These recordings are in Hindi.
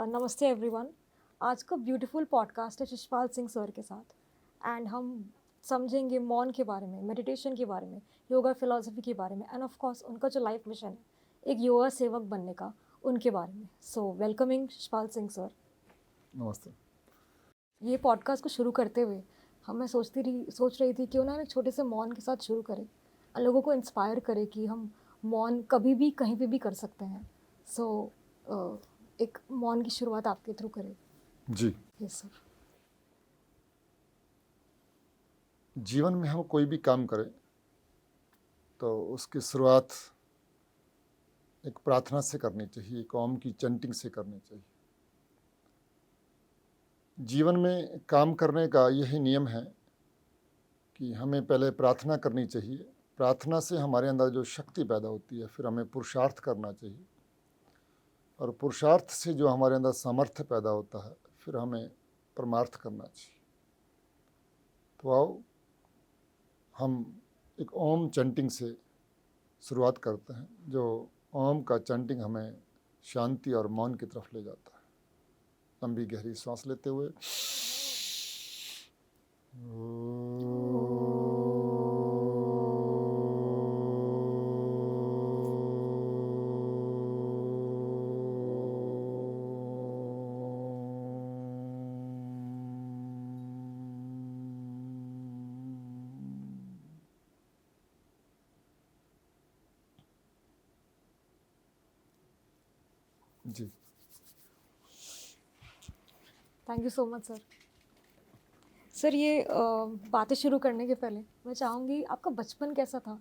नमस्ते एवरीवन। आज का ब्यूटीफुल पॉडकास्ट है शिशपाल सिंह सर के साथ एंड हम समझेंगे मौन के बारे में, मेडिटेशन के बारे में, योगा फिलॉसफी के बारे में एंड ऑफ कोर्स उनका जो लाइफ मिशन है एक योगा सेवक बनने का, उनके बारे में। So welcoming Shishpal Singh sir. नमस्ते। ये पॉडकास्ट को शुरू करते हुए मैं सोच रही थी क्यों ना एक छोटे से मौन के साथ शुरू करें, लोगों को इंस्पायर करें कि हम मौन कभी भी कहीं पे भी कर सकते हैं। सो एक मौन की शुरुआत आपके थ्रू करें। जी, यस सर। जीवन में हम कोई भी काम करें तो उसकी शुरुआत एक प्रार्थना से करनी चाहिए, एक ओम की चैंटिंग से करनी चाहिए। जीवन में काम करने का यही नियम है कि हमें पहले प्रार्थना करनी चाहिए। प्रार्थना से हमारे अंदर जो शक्ति पैदा होती है, फिर हमें पुरुषार्थ करना चाहिए, और पुरुषार्थ से जो हमारे अंदर सामर्थ्य पैदा होता है, फिर हमें परमार्थ करना चाहिए। तो आओ हम एक ओम चैंटिंग से शुरुआत करते हैं। जो ओम का चैंटिंग हमें शांति और मौन की तरफ ले जाता है। लंबी गहरी सांस लेते हुए जी। Thank you so much sir. Sir ये बातें शुरू करने के पहले मैं चाहूँगी आपका बचपन कैसा था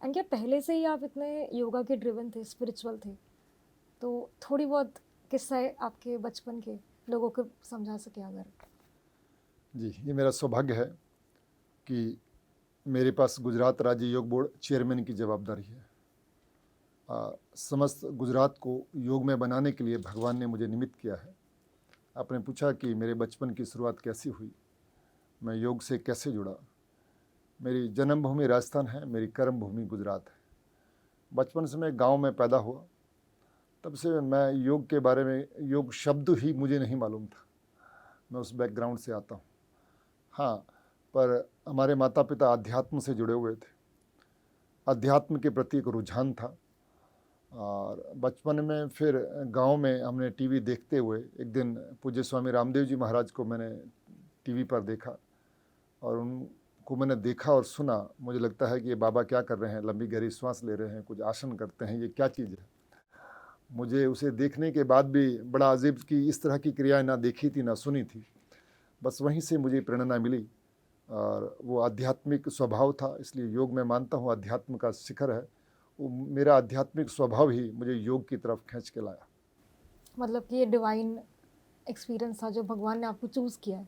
एंड क्या पहले से ही आप इतने योगा के ड्रिवन थे, स्पिरिचुअल थे? तो थोड़ी बहुत किस्से आपके बचपन के लोगों को समझा सके अगर। जी, ये मेरा सौभाग्य है कि मेरे पास गुजरात राज्य योग बोर्ड चेयरमैन की जवाबदारी है। समस्त गुजरात को योग में बनाने के लिए भगवान ने मुझे निमित्त किया है। आपने पूछा कि मेरे बचपन की शुरुआत कैसी हुई, मैं योग से कैसे जुड़ा। मेरी जन्मभूमि राजस्थान है, मेरी कर्म भूमि गुजरात है। बचपन से मैं गांव में पैदा हुआ, तब से मैं योग के बारे में, योग शब्द ही मुझे नहीं मालूम था। मैं उस बैकग्राउंड से आता हूँ। हाँ, पर हमारे माता पिता अध्यात्म से जुड़े हुए थे। अध्यात्म के प्रति एक रुझान था, और बचपन में फिर गांव में हमने टीवी देखते हुए एक दिन पूज्य स्वामी रामदेव जी महाराज को मैंने टीवी पर देखा, और उनको मैंने देखा और सुना। मुझे लगता है कि ये बाबा क्या कर रहे हैं, लंबी गहरी सांस ले रहे हैं, कुछ आसन करते हैं, ये क्या चीज़ है। मुझे उसे देखने के बाद भी बड़ा अजीब कि इस तरह की क्रियाएं ना देखी थी ना सुनी थी। बस वहीं से मुझे प्रेरणा मिली, और वो आध्यात्मिक स्वभाव था। इसलिए योग में मानता हूँ अध्यात्म का शिखर है। वो मेरा आध्यात्मिक स्वभाव ही मुझे योग की तरफ खींच के लाया। मतलब कि ये डिवाइन एक्सपीरियंस था जो भगवान ने आपको चूज़ किया है।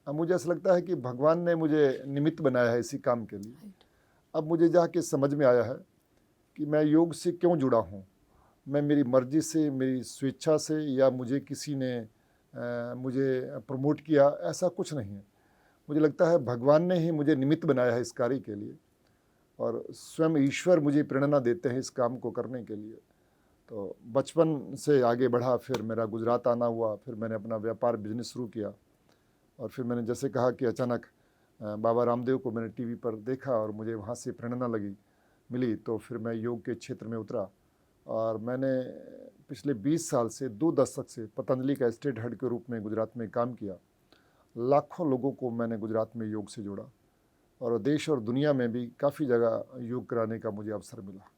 अब मुझे ऐसा लगता है कि भगवान ने मुझे निमित्त बनाया है इसी काम के लिए। राइट। अब मुझे जाके समझ में आया है कि मैं योग से क्यों जुड़ा हूँ। मैं मेरी मर्जी से, मेरी स्वेच्छा से, या मुझे किसी ने मुझे प्रमोट किया, ऐसा कुछ नहीं है। मुझे लगता है भगवान ने ही मुझे निमित्त बनाया है इस कार्य के लिए, और स्वयं ईश्वर मुझे प्रेरणा देते हैं इस काम को करने के लिए। तो बचपन से आगे बढ़ा, फिर मेरा गुजरात आना हुआ, फिर मैंने अपना व्यापार बिजनेस शुरू किया, और फिर मैंने जैसे कहा कि अचानक बाबा रामदेव को मैंने टीवी पर देखा और मुझे वहाँ से प्रेरणा मिली, तो फिर मैं योग के क्षेत्र में उतरा, और मैंने पिछले 20 साल से 2 दशक से पतंजलि का स्टेट हेड के रूप में गुजरात में काम किया। लाखों लोगों को मैंने गुजरात में योग से जोड़ा, और देश और दुनिया में भी काफ़ी जगह योग कराने का मुझे अवसर मिला।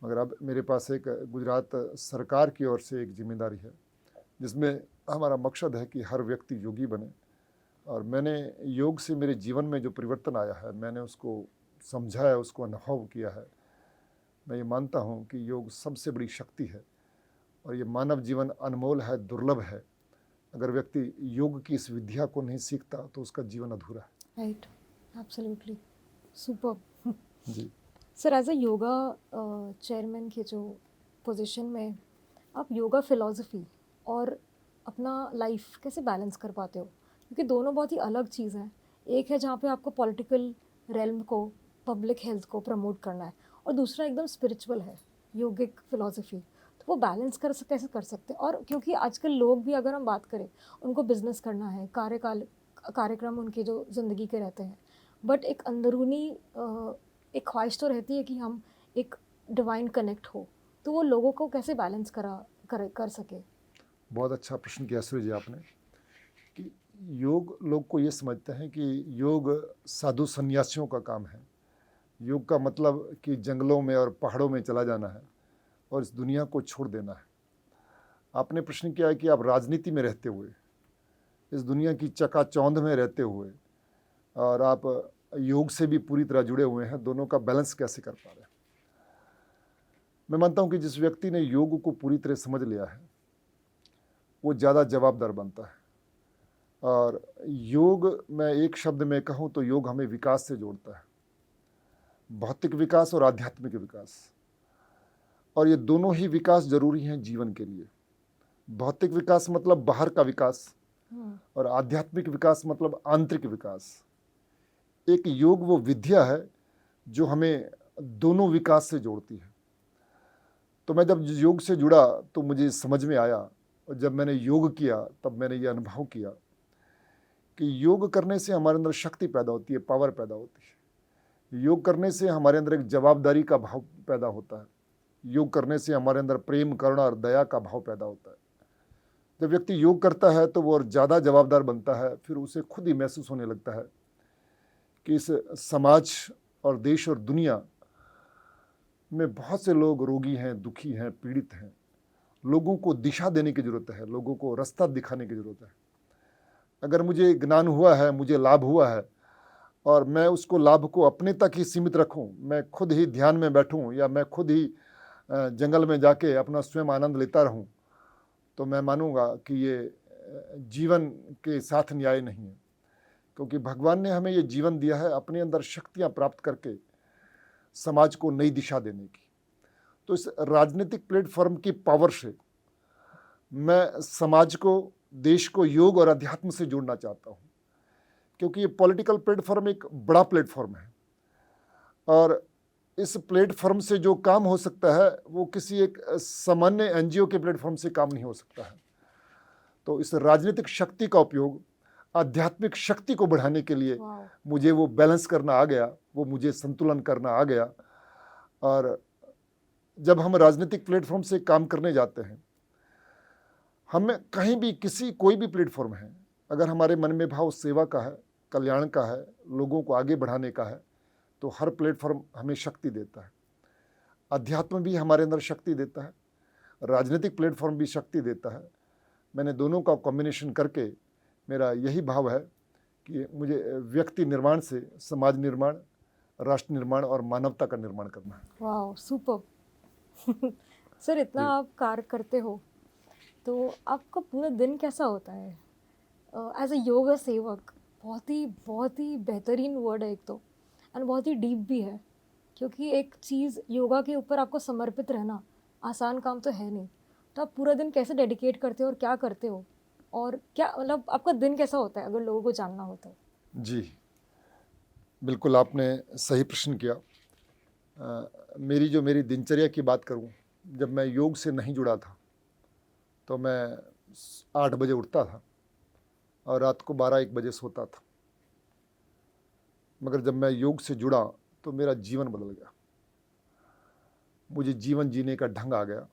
मगर अब मेरे पास एक गुजरात सरकार की ओर से एक जिम्मेदारी है, जिसमें हमारा मकसद है कि हर व्यक्ति योगी बने। और मैंने योग से मेरे जीवन में जो परिवर्तन आया है, मैंने उसको समझा है, उसको अनुभव किया है। मैं ये मानता हूँ कि योग सबसे बड़ी शक्ति है, और ये मानव जीवन अनमोल है, दुर्लभ है। अगर व्यक्ति योग की इस विद्या को नहीं सीखता तो उसका जीवन अधूरा है। Right, absolutely, super. जी। Sir as a yoga chairman के जो पोजीशन में आप योगा फिलॉसफी और अपना लाइफ कैसे बैलेंस कर पाते हो? क्योंकि दोनों बहुत ही अलग चीज़ हैं। एक है जहाँ पे आपको पॉलिटिकल रेल्म को, पब्लिक हेल्थ को प्रमोट करना है, और दूसरा एकदम स्पिरिचुअल है, योगिक फिलॉसफी। तो वो बैलेंस कैसे कर सकते हैं? और क्योंकि आजकल लोग भी अगर हम बात करें, उनको बिजनेस करना है, कार्यक्रम उनके जो ज़िंदगी के रहते हैं, बट एक अंदरूनी एक ख्वाहिश तो रहती है कि हम एक डिवाइन कनेक्ट हो, तो वो लोगों को कैसे बैलेंस कर सके? बहुत अच्छा प्रश्न किया सूर्य जी आपने कि योग, लोग को ये समझते हैं कि योग साधु संन्यासियों का काम है। योग का मतलब कि जंगलों में और पहाड़ों में चला जाना है और इस दुनिया को छोड़ देना है। आपने प्रश्न किया है कि आप राजनीति में रहते हुए, इस दुनिया की चकाचौंध में रहते हुए, और आप योग से भी पूरी तरह जुड़े हुए हैं, दोनों का बैलेंस कैसे कर पा रहे हैं। मैं मानता हूं कि जिस व्यक्ति ने योग को पूरी तरह समझ लिया है वो ज़्यादा जवाबदार बनता है। और योग, मैं एक शब्द में कहूं तो योग हमें विकास से जोड़ता है, भौतिक विकास और आध्यात्मिक विकास। और ये दोनों ही विकास जरूरी हैं जीवन के लिए। भौतिक विकास मतलब बाहर का विकास, और आध्यात्मिक विकास मतलब आंतरिक विकास। एक योग वो विद्या है जो हमें दोनों विकास से जोड़ती है। तो मैं जब योग से जुड़ा तो मुझे समझ में आया, और जब मैंने योग किया तब मैंने ये अनुभव किया कि योग करने से हमारे अंदर शक्ति पैदा होती है, पावर पैदा होती है। योग करने से हमारे अंदर एक जवाबदारी का भाव पैदा होता है। योग करने से हमारे अंदर प्रेम, करुणा और दया का भाव पैदा होता है। जब व्यक्ति योग करता है तो वो और ज़्यादा जवाबदार बनता है। फिर उसे खुद ही महसूस होने लगता है कि इस समाज और देश और दुनिया में बहुत से लोग रोगी हैं, दुखी हैं, पीड़ित हैं। लोगों को दिशा देने की ज़रूरत है, लोगों को रास्ता दिखाने की ज़रूरत है। अगर मुझे ज्ञान हुआ है, मुझे लाभ हुआ है, और मैं उसको लाभ को अपने तक ही सीमित रखूं, मैं खुद ही ध्यान में बैठूं या मैं खुद ही जंगल में जाके अपना स्वयं आनंद लेता रहूं, तो मैं मानूंगा कि ये जीवन के साथ न्याय नहीं है। क्योंकि भगवान ने हमें ये जीवन दिया है अपने अंदर शक्तियां प्राप्त करके समाज को नई दिशा देने की। तो इस राजनीतिक प्लेटफॉर्म की पावर से मैं समाज को, देश को योग और अध्यात्म से जोड़ना चाहता हूँ। क्योंकि ये पॉलिटिकल प्लेटफॉर्म एक बड़ा प्लेटफॉर्म है, और इस प्लेटफॉर्म से जो काम हो सकता है वो किसी एक सामान्य एनजीओ के प्लेटफॉर्म से काम नहीं हो सकता है। तो इस राजनीतिक शक्ति का उपयोग आध्यात्मिक शक्ति को बढ़ाने के लिए मुझे वो बैलेंस करना आ गया, वो मुझे संतुलन करना आ गया। और जब हम राजनीतिक प्लेटफॉर्म से काम करने जाते हैं, हमें कहीं भी, कोई भी प्लेटफॉर्म है, अगर हमारे मन में भाव सेवा का है, कल्याण का है, लोगों को आगे बढ़ाने का है, तो हर प्लेटफॉर्म हमें शक्ति देता है। अध्यात्म भी हमारे अंदर शक्ति देता है, राजनीतिक प्लेटफॉर्म भी शक्ति देता है। मैंने दोनों का कॉम्बिनेशन करके, मेरा यही भाव है कि मुझे व्यक्ति निर्माण से समाज निर्माण, राष्ट्र निर्माण और मानवता का निर्माण करना है। वाह, सुपर। सर, इतना आप कार्य करते हो तो आपका पूरा दिन कैसा होता है? एज अ योगा सेवक, बहुत ही बेहतरीन वर्ड है एक तो, एंड बहुत ही डीप भी है। क्योंकि एक चीज़, योगा के ऊपर आपको समर्पित रहना आसान काम तो है नहीं। तो आप पूरा दिन कैसे डेडिकेट करते हो और क्या करते हो, और क्या मतलब आपका दिन कैसा होता है, अगर लोगों को जानना हो तो? जी, बिल्कुल आपने सही प्रश्न किया। मेरी दिनचर्या की बात करूं, जब मैं योग से नहीं जुड़ा था तो मैं 8 बजे उठता था और रात को 12-1 बजे सोता था। मगर जब मैं योग से जुड़ा तो मेरा जीवन बदल गया। मुझे जीवन जीने का ढंग आ गया,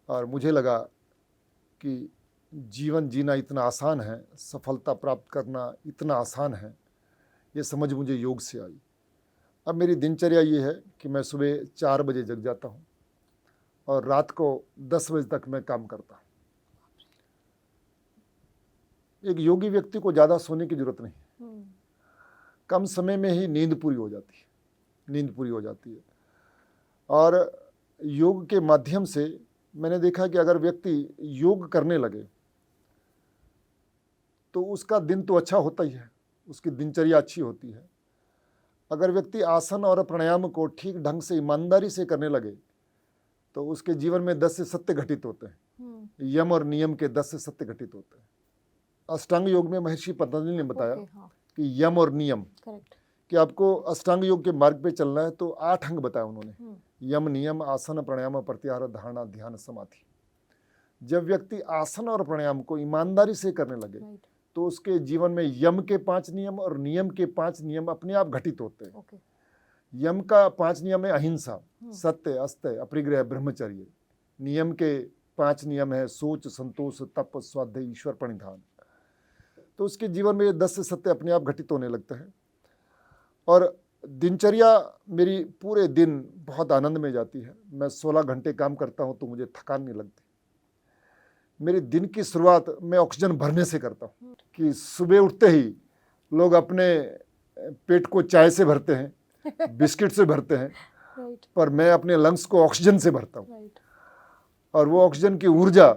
और मुझे लगा कि जीवन जीना इतना आसान है, सफलता प्राप्त करना इतना आसान है, ये समझ मुझे योग से आई। अब मेरी दिनचर्या ये है कि मैं सुबह 4 बजे जग जाता हूँ और रात को 10 बजे तक मैं काम करता हूँ। एक योगी व्यक्ति को ज़्यादा सोने की जरूरत नहीं, कम समय में ही नींद पूरी हो जाती है। और योग के माध्यम से मैंने देखा कि अगर व्यक्ति योग करने लगे तो उसका दिन तो अच्छा होता ही है, उसकी दिनचर्या अच्छी होती है। अगर व्यक्ति आसन और प्राणायाम को ठीक ढंग से, ईमानदारी से करने लगे तो उसके जीवन में 10 से सत्य घटित होते हैं। यम और नियम के 10 से सत्य घटित होते हैं। अष्टांग योग में महर्षि पतंजलि ने बताया कि यम और नियम, कि आपको अष्टांग योग के मार्ग पे चलना है तो 8 अंग बताया उन्होंने। यम, नियम, आसन, प्राणायाम, प्रत्याहार, धारणा, ध्यान, समाधि। जब व्यक्ति आसन और प्राणायाम को ईमानदारी से करने लगे राइट। तो उसके जीवन में यम के 5 नियम और नियम के 5 नियम अपने आप घटित होते हैं। ओके। यम का 5 नियम है अहिंसा, सत्य, अस्त्य, अपरिग्रह, ब्रह्मचर्य। नियम के 5 नियम है सोच, संतोष, तप, स्वाध्याय, ईश्वर प्रणिधान। तो उसके जीवन में ये 10 से सत्य अपने आप घटित होने लगते हैं। और दिनचर्या मेरी पूरे दिन बहुत आनंद में जाती है। मैं 16 घंटे काम करता हूँ तो मुझे थकान नहीं लगती। मेरे दिन की शुरुआत मैं ऑक्सीजन भरने से करता हूँ कि सुबह उठते ही लोग अपने पेट को चाय से भरते हैं, बिस्किट से भरते हैं, राइट। पर मैं अपने लंग्स को ऑक्सीजन से भरता हूँ। राइट। और वो ऑक्सीजन की ऊर्जा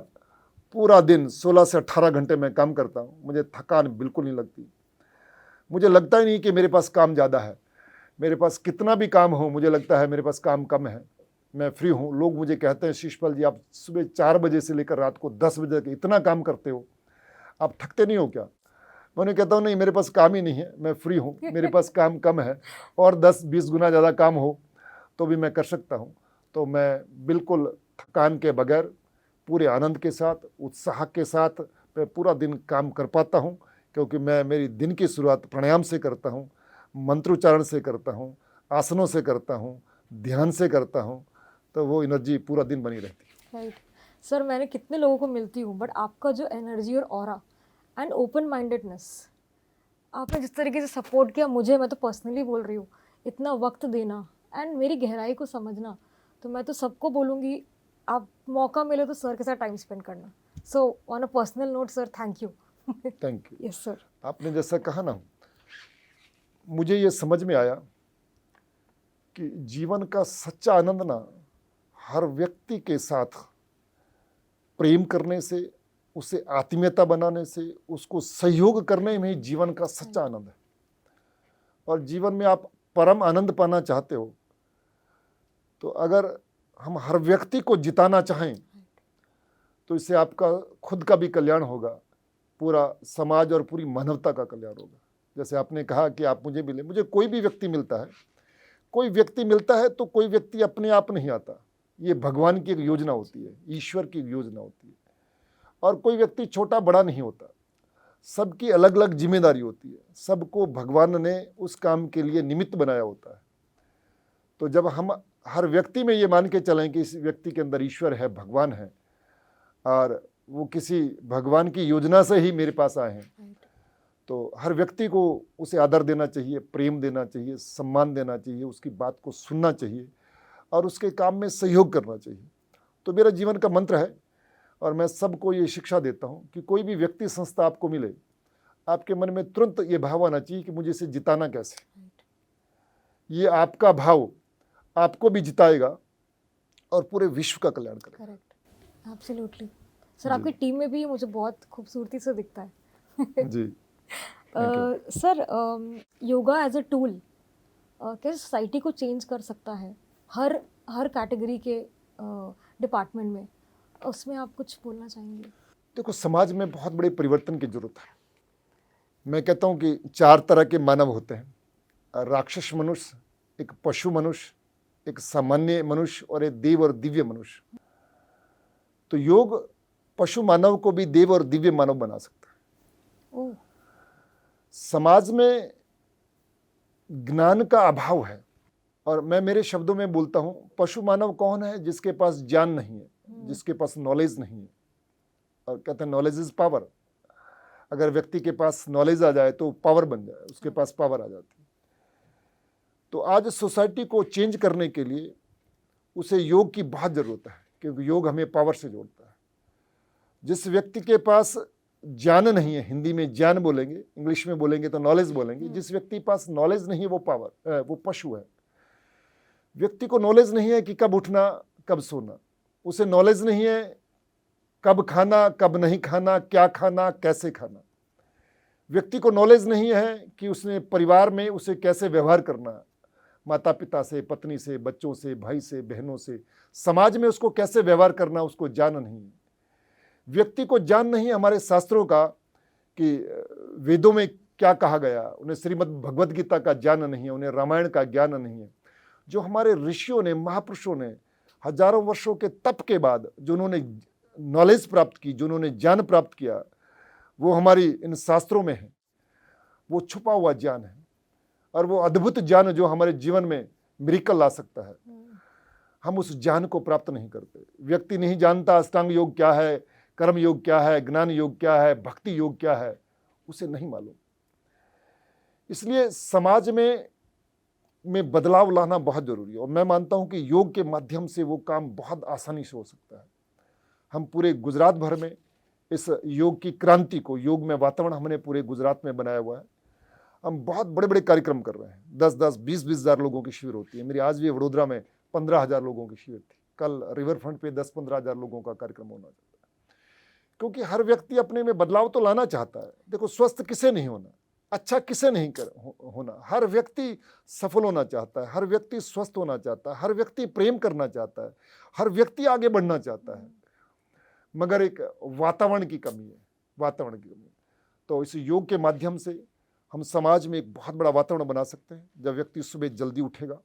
पूरा दिन 16 से 18 घंटे में काम करता हूँ, मुझे थकान बिल्कुल नहीं लगती। मुझे लगता ही नहीं कि मेरे पास काम ज़्यादा है। मेरे पास कितना भी काम हो मुझे लगता है मेरे पास काम कम है, मैं फ्री हूँ। लोग मुझे कहते हैं शिषपाल जी आप सुबह 4 बजे से लेकर रात को 10 बजे तक इतना काम करते हो, आप थकते नहीं हो क्या? मैं उन्हें कहता हूँ नहीं, मेरे पास काम ही नहीं है, मैं फ्री हूँ, मेरे पास काम कम है और 10-20 गुना ज़्यादा काम हो तो भी मैं कर सकता हूँ। तो मैं बिल्कुल थकान के बगैर पूरे आनंद के साथ, उत्साह के साथ मैं पूरा दिन काम कर पाता हूँ, क्योंकि मैं मेरी दिन की शुरुआत प्राणायाम से करता हूँ, मंत्रोच्चारण से करता हूँ, आसनों से करता हूँ, ध्यान से करता हूँ, तो वो एनर्जी पूरा दिन बनी रहती है। राइट। सर मैंने कितने लोगों को मिलती हूँ, बट आपका जो एनर्जी और ऑरा एंड ओपन माइंडेडनेस, आपने जिस तरीके से सपोर्ट किया मुझे, मैं तो पर्सनली बोल रही हूँ, इतना वक्त देना एंड मेरी गहराई को समझना, तो मैं तो सबको बोलूँगी आप मौका मिले तो सर के साथ टाइम स्पेंड करना। So on a personal note sir, thank you. Thank you. Yes sir. आपने जैसा कहा ना, मुझे ये समझ में आया कि जीवन का सच्चा आनंद ना हर व्यक्ति के साथ प्रेम करने से, उसे आत्मीयता बनाने से, उसको सहयोग करने में ही जीवन का सच्चा आनंद है। और जीवन में आप परम आनंद पाना चाहते हो तो अगर हम हर व्यक्ति को जिताना चाहें तो इससे आपका खुद का भी कल्याण होगा, पूरा समाज और पूरी मानवता का कल्याण होगा। जैसे आपने कहा कि आप मुझे मिले, मुझे कोई भी व्यक्ति मिलता है, कोई व्यक्ति मिलता है तो कोई व्यक्ति अपने आप नहीं आता, ये भगवान की एक योजना होती है, ईश्वर की एक योजना होती है। और कोई व्यक्ति छोटा बड़ा नहीं होता, सबकी अलग अलग जिम्मेदारी होती है, सबको भगवान ने उस काम के लिए निमित्त बनाया होता है। तो जब हम हर व्यक्ति में ये मान के चलें कि इस व्यक्ति के अंदर ईश्वर है, भगवान है, और वो किसी भगवान की योजना से ही मेरे पास आए हैं, तो हर व्यक्ति को उसे आदर देना चाहिए, प्रेम देना चाहिए, सम्मान देना चाहिए, उसकी बात को सुनना चाहिए और उसके काम में सहयोग करना चाहिए। तो मेरा जीवन का मंत्र है और मैं सबको ये शिक्षा देता हूँ कि कोई भी व्यक्ति संस्था आपको मिले, आपके मन में तुरंत ये भाव आना चाहिए कि मुझे इसे जिताना कैसे। ये आपका भाव आपको भी जिताएगा और पूरे विश्व का कल्याण करेगा। Correct, absolutely sir. आपकी टीम में भी मुझे बहुत खूबसूरती से दिखता है। जी sir, yoga as a tool कैसे सोसाइटी को चेंज कर सकता है हर कैटेगरी के डिपार्टमेंट में, उसमें आप कुछ बोलना चाहेंगे? देखो, समाज में बहुत बड़े परिवर्तन की जरूरत है। मैं कहता हूँ कि 4 तरह के मानव होते हैं, राक्षस मनुष्य, एक पशु मनुष्य, एक सामान्य मनुष्य और एक देव और दिव्य मनुष्य। तो योग पशु मानव को भी देव और दिव्य मानव बना सकता है। ओह, समाज में ज्ञान का अभाव है, और मैं मेरे शब्दों में बोलता हूं, पशु मानव कौन है? जिसके पास ज्ञान नहीं है, जिसके पास नॉलेज नहीं है। और कहते हैं नॉलेज इज पावर। अगर व्यक्ति के पास नॉलेज आ जाए तो पावर बन जाए, उसके पास पावर आ जाती है। तो आज सोसाइटी को चेंज करने के लिए उसे योग की बहुत जरूरत है, क्योंकि योग हमें पावर से जोड़ता है। जिस व्यक्ति के पास ज्ञान नहीं है, हिंदी में ज्ञान बोलेंगे, इंग्लिश में बोलेंगे तो नॉलेज बोलेंगे। जिस व्यक्ति के पास नॉलेज नहीं है वो पावर, वो पशु है। व्यक्ति को नॉलेज नहीं है कि कब उठना कब सोना, उसे नॉलेज नहीं है कब खाना कब नहीं खाना, क्या खाना कैसे खाना। व्यक्ति को नॉलेज नहीं है कि उसने परिवार में उसे कैसे व्यवहार करना है, माता पिता से, पत्नी से, बच्चों से, भाई से, बहनों से, समाज में उसको कैसे व्यवहार करना, उसको ज्ञान नहीं है। व्यक्ति को ज्ञान नहीं हमारे शास्त्रों का कि वेदों में क्या कहा गया, उन्हें श्रीमद् भगवद गीता का ज्ञान नहीं है, उन्हें रामायण का ज्ञान नहीं है। जो हमारे ऋषियों ने, महापुरुषों ने हजारों वर्षों के तप के बाद जो उन्होंने नॉलेज प्राप्त की, जो उन्होंने ज्ञान प्राप्त किया, वो हमारी इन शास्त्रों में है। वो छुपा हुआ ज्ञान है और वो अद्भुत ज्ञान जो हमारे जीवन में मिरेकल ला सकता है, हम उस ज्ञान को प्राप्त नहीं करते। व्यक्ति नहीं जानता अष्टांग योग क्या है, कर्म योग क्या है, ज्ञान योग क्या है, भक्ति योग क्या है, उसे नहीं मालूम। इसलिए समाज में बदलाव लाना बहुत जरूरी है और मैं मानता हूं कि योग के माध्यम से वो काम बहुत आसानी से हो सकता है। हम पूरे गुजरात भर में इस योग की क्रांति को, योग में वातावरण हमने पूरे गुजरात में बनाया हुआ है। हम बहुत बड़े बड़े कार्यक्रम कर रहे हैं। 10-10, 20-20 हज़ार लोगों की शिविर होती है। मेरी आज भी वडोदरा में 15,000 लोगों की शिविर थी। कल रिवर फ्रंट पे 10-15 हज़ार लोगों का कार्यक्रम होना चाहता है, क्योंकि हर व्यक्ति अपने में बदलाव तो लाना चाहता है। देखो, स्वस्थ किसे नहीं होना, अच्छा किसे नहीं होना। हर व्यक्ति सफल होना चाहता है, हर व्यक्ति स्वस्थ होना चाहता है, हर व्यक्ति प्रेम करना चाहता है, हर व्यक्ति आगे बढ़ना चाहता है, मगर एक वातावरण की कमी है, वातावरण की कमी। तो इस योग के माध्यम से हम समाज में एक बहुत बड़ा वातावरण बना सकते हैं। जब व्यक्ति सुबह जल्दी उठेगा,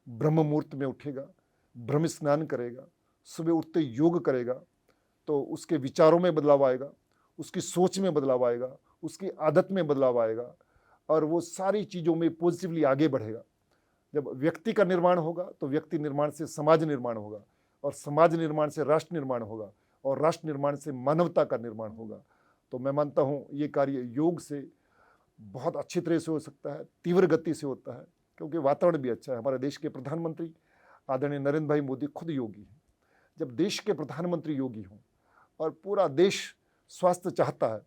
ब्रह्म मुहूर्त में उठेगा, ब्रह्म स्नान करेगा, सुबह उठते योग करेगा, तो उसके विचारों में बदलाव आएगा, उसकी सोच में बदलाव आएगा, उसकी आदत में बदलाव आएगा और वो सारी चीज़ों में पॉजिटिवली आगे बढ़ेगा। जब व्यक्ति का निर्माण होगा तो व्यक्ति निर्माण से समाज निर्माण होगा और समाज निर्माण से राष्ट्र निर्माण होगा और राष्ट्र निर्माण से मानवता का निर्माण होगा। तो मैं मानता हूँ ये कार्य योग से बहुत अच्छी तरह से हो सकता है, तीव्र गति से होता है, क्योंकि वातावरण भी अच्छा है। हमारे देश के प्रधानमंत्री आदरणीय नरेंद्र भाई मोदी खुद योगी हैं। जब देश के प्रधानमंत्री योगी हों और पूरा देश स्वास्थ्य चाहता है,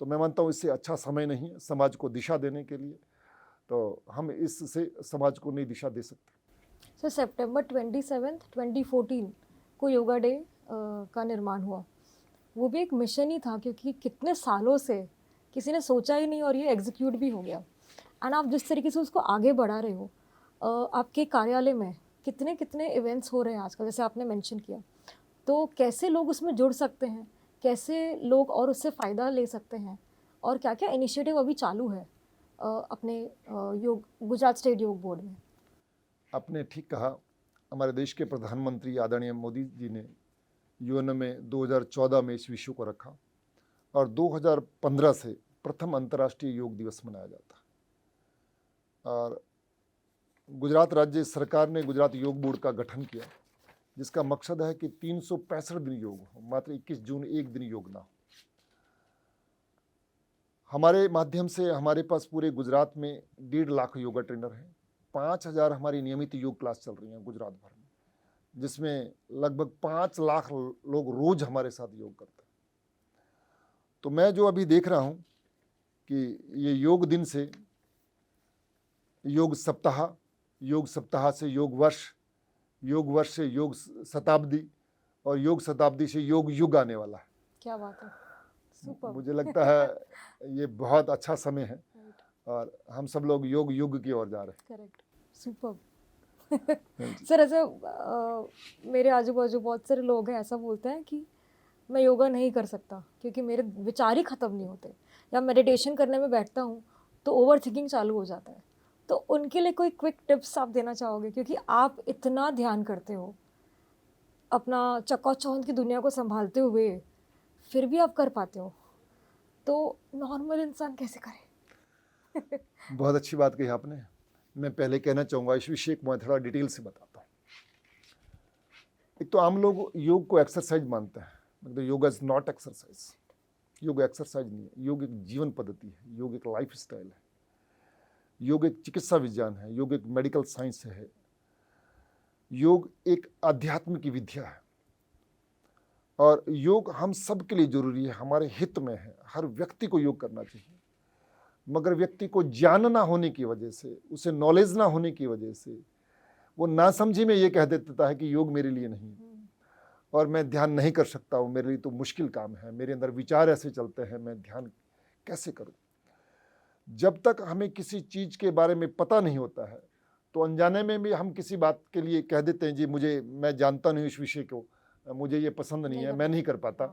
तो मैं मानता हूँ इससे अच्छा समय नहीं है समाज को दिशा देने के लिए। तो हम इससे समाज को नई दिशा दे सकते हैं। सर, सितंबर 27, 2014 को योगा डे का निर्माण हुआ। वो भी एक मिशन ही था, क्योंकि कितने सालों से किसी ने सोचा ही नहीं और ये एग्जीक्यूट भी हो गया। एंड आप जिस तरीके से उसको आगे बढ़ा रहे हो, आपके कार्यालय में कितने कितने इवेंट्स हो रहे हैं आजकल, जैसे आपने मेंशन किया, तो कैसे लोग उसमें जुड़ सकते हैं, कैसे लोग और उससे फ़ायदा ले सकते हैं, और क्या क्या इनिशिएटिव अभी चालू है अपने योग गुजरात स्टेट योग बोर्ड में? आपने ठीक कहा। हमारे देश के प्रधानमंत्री आदरणीय मोदी जी ने यूएन में 2014 में इस विषय को रखा और 2015 से प्रथम अंतर्राष्ट्रीय योग दिवस मनाया जाता है। और गुजरात राज्य सरकार ने गुजरात योग बोर्ड का गठन किया, जिसका मकसद है कि 365 दिन योग हो, मात्र 21 जून एक दिन योग ना हो। हमारे माध्यम से हमारे पास पूरे गुजरात में 1.5 लाख योगा ट्रेनर हैं। 5,000 हमारी नियमित योग क्लास चल रही हैं गुजरात भर में, जिसमें लगभग 5 लाख लोग रोज हमारे साथ योग करते हैं। तो मैं जो अभी देख रहा हूँ कि ये योग दिन से योग सप्ताह से योग वर्ष से योग शताब्दी और योग शताब्दी से योग युग आने वाला है। क्या बात है, सुपर। मुझे लगता है ये बहुत अच्छा समय है और हम सब लोग योग युग की ओर जा रहे हैं। Correct, super. सर, ऐसे मेरे आजू बाजू बहुत सारे लोग हैं ऐसा बोलते हैं कि मैं योगा नहीं कर सकता क्योंकि मेरे विचार ही ख़त्म नहीं होते, या मेडिटेशन करने में बैठता हूँ तो ओवर थिंकिंग चालू हो जाता है। तो उनके लिए कोई क्विक टिप्स आप देना चाहोगे, क्योंकि आप इतना ध्यान करते हो, अपना चकाचौंध की दुनिया को संभालते हुए फिर भी आप कर पाते हो, तो नॉर्मल इंसान कैसे करे? बहुत अच्छी बात कही आपने। मैं पहले कहना चाहूँगा इस विषय को मैं थोड़ा डिटेल से बताता हूँ। एक तो आम लोग योग को एक्सरसाइज मानते हैं, मतलब योगा इज नॉट एक्सरसाइज। योग एक्सरसाइज नहीं है, योग एक जीवन पद्धति है, योग एक लाइफ स्टाइल है, योग एक चिकित्सा विज्ञान है, योग एक मेडिकल साइंस है, योग एक आध्यात्म की विद्या है। और योग हम सब के लिए जरूरी है, हमारे हित में है, हर व्यक्ति को योग करना चाहिए। मगर व्यक्ति को ज्ञान ना होने की वजह से, उसे नॉलेज ना होने की वजह से वो नासमझी में ये कह देता है कि योग मेरे लिए नहीं है और मैं ध्यान नहीं कर सकता हूँ, मेरे लिए तो मुश्किल काम है, मेरे अंदर विचार ऐसे चलते हैं, मैं ध्यान कैसे करूँ। जब तक हमें किसी चीज़ के बारे में पता नहीं होता है तो अनजाने में भी हम किसी बात के लिए कह देते हैं, जी मैं जानता नहीं इस विषय को, मुझे ये पसंद नहीं है, मैं नहीं कर पाता,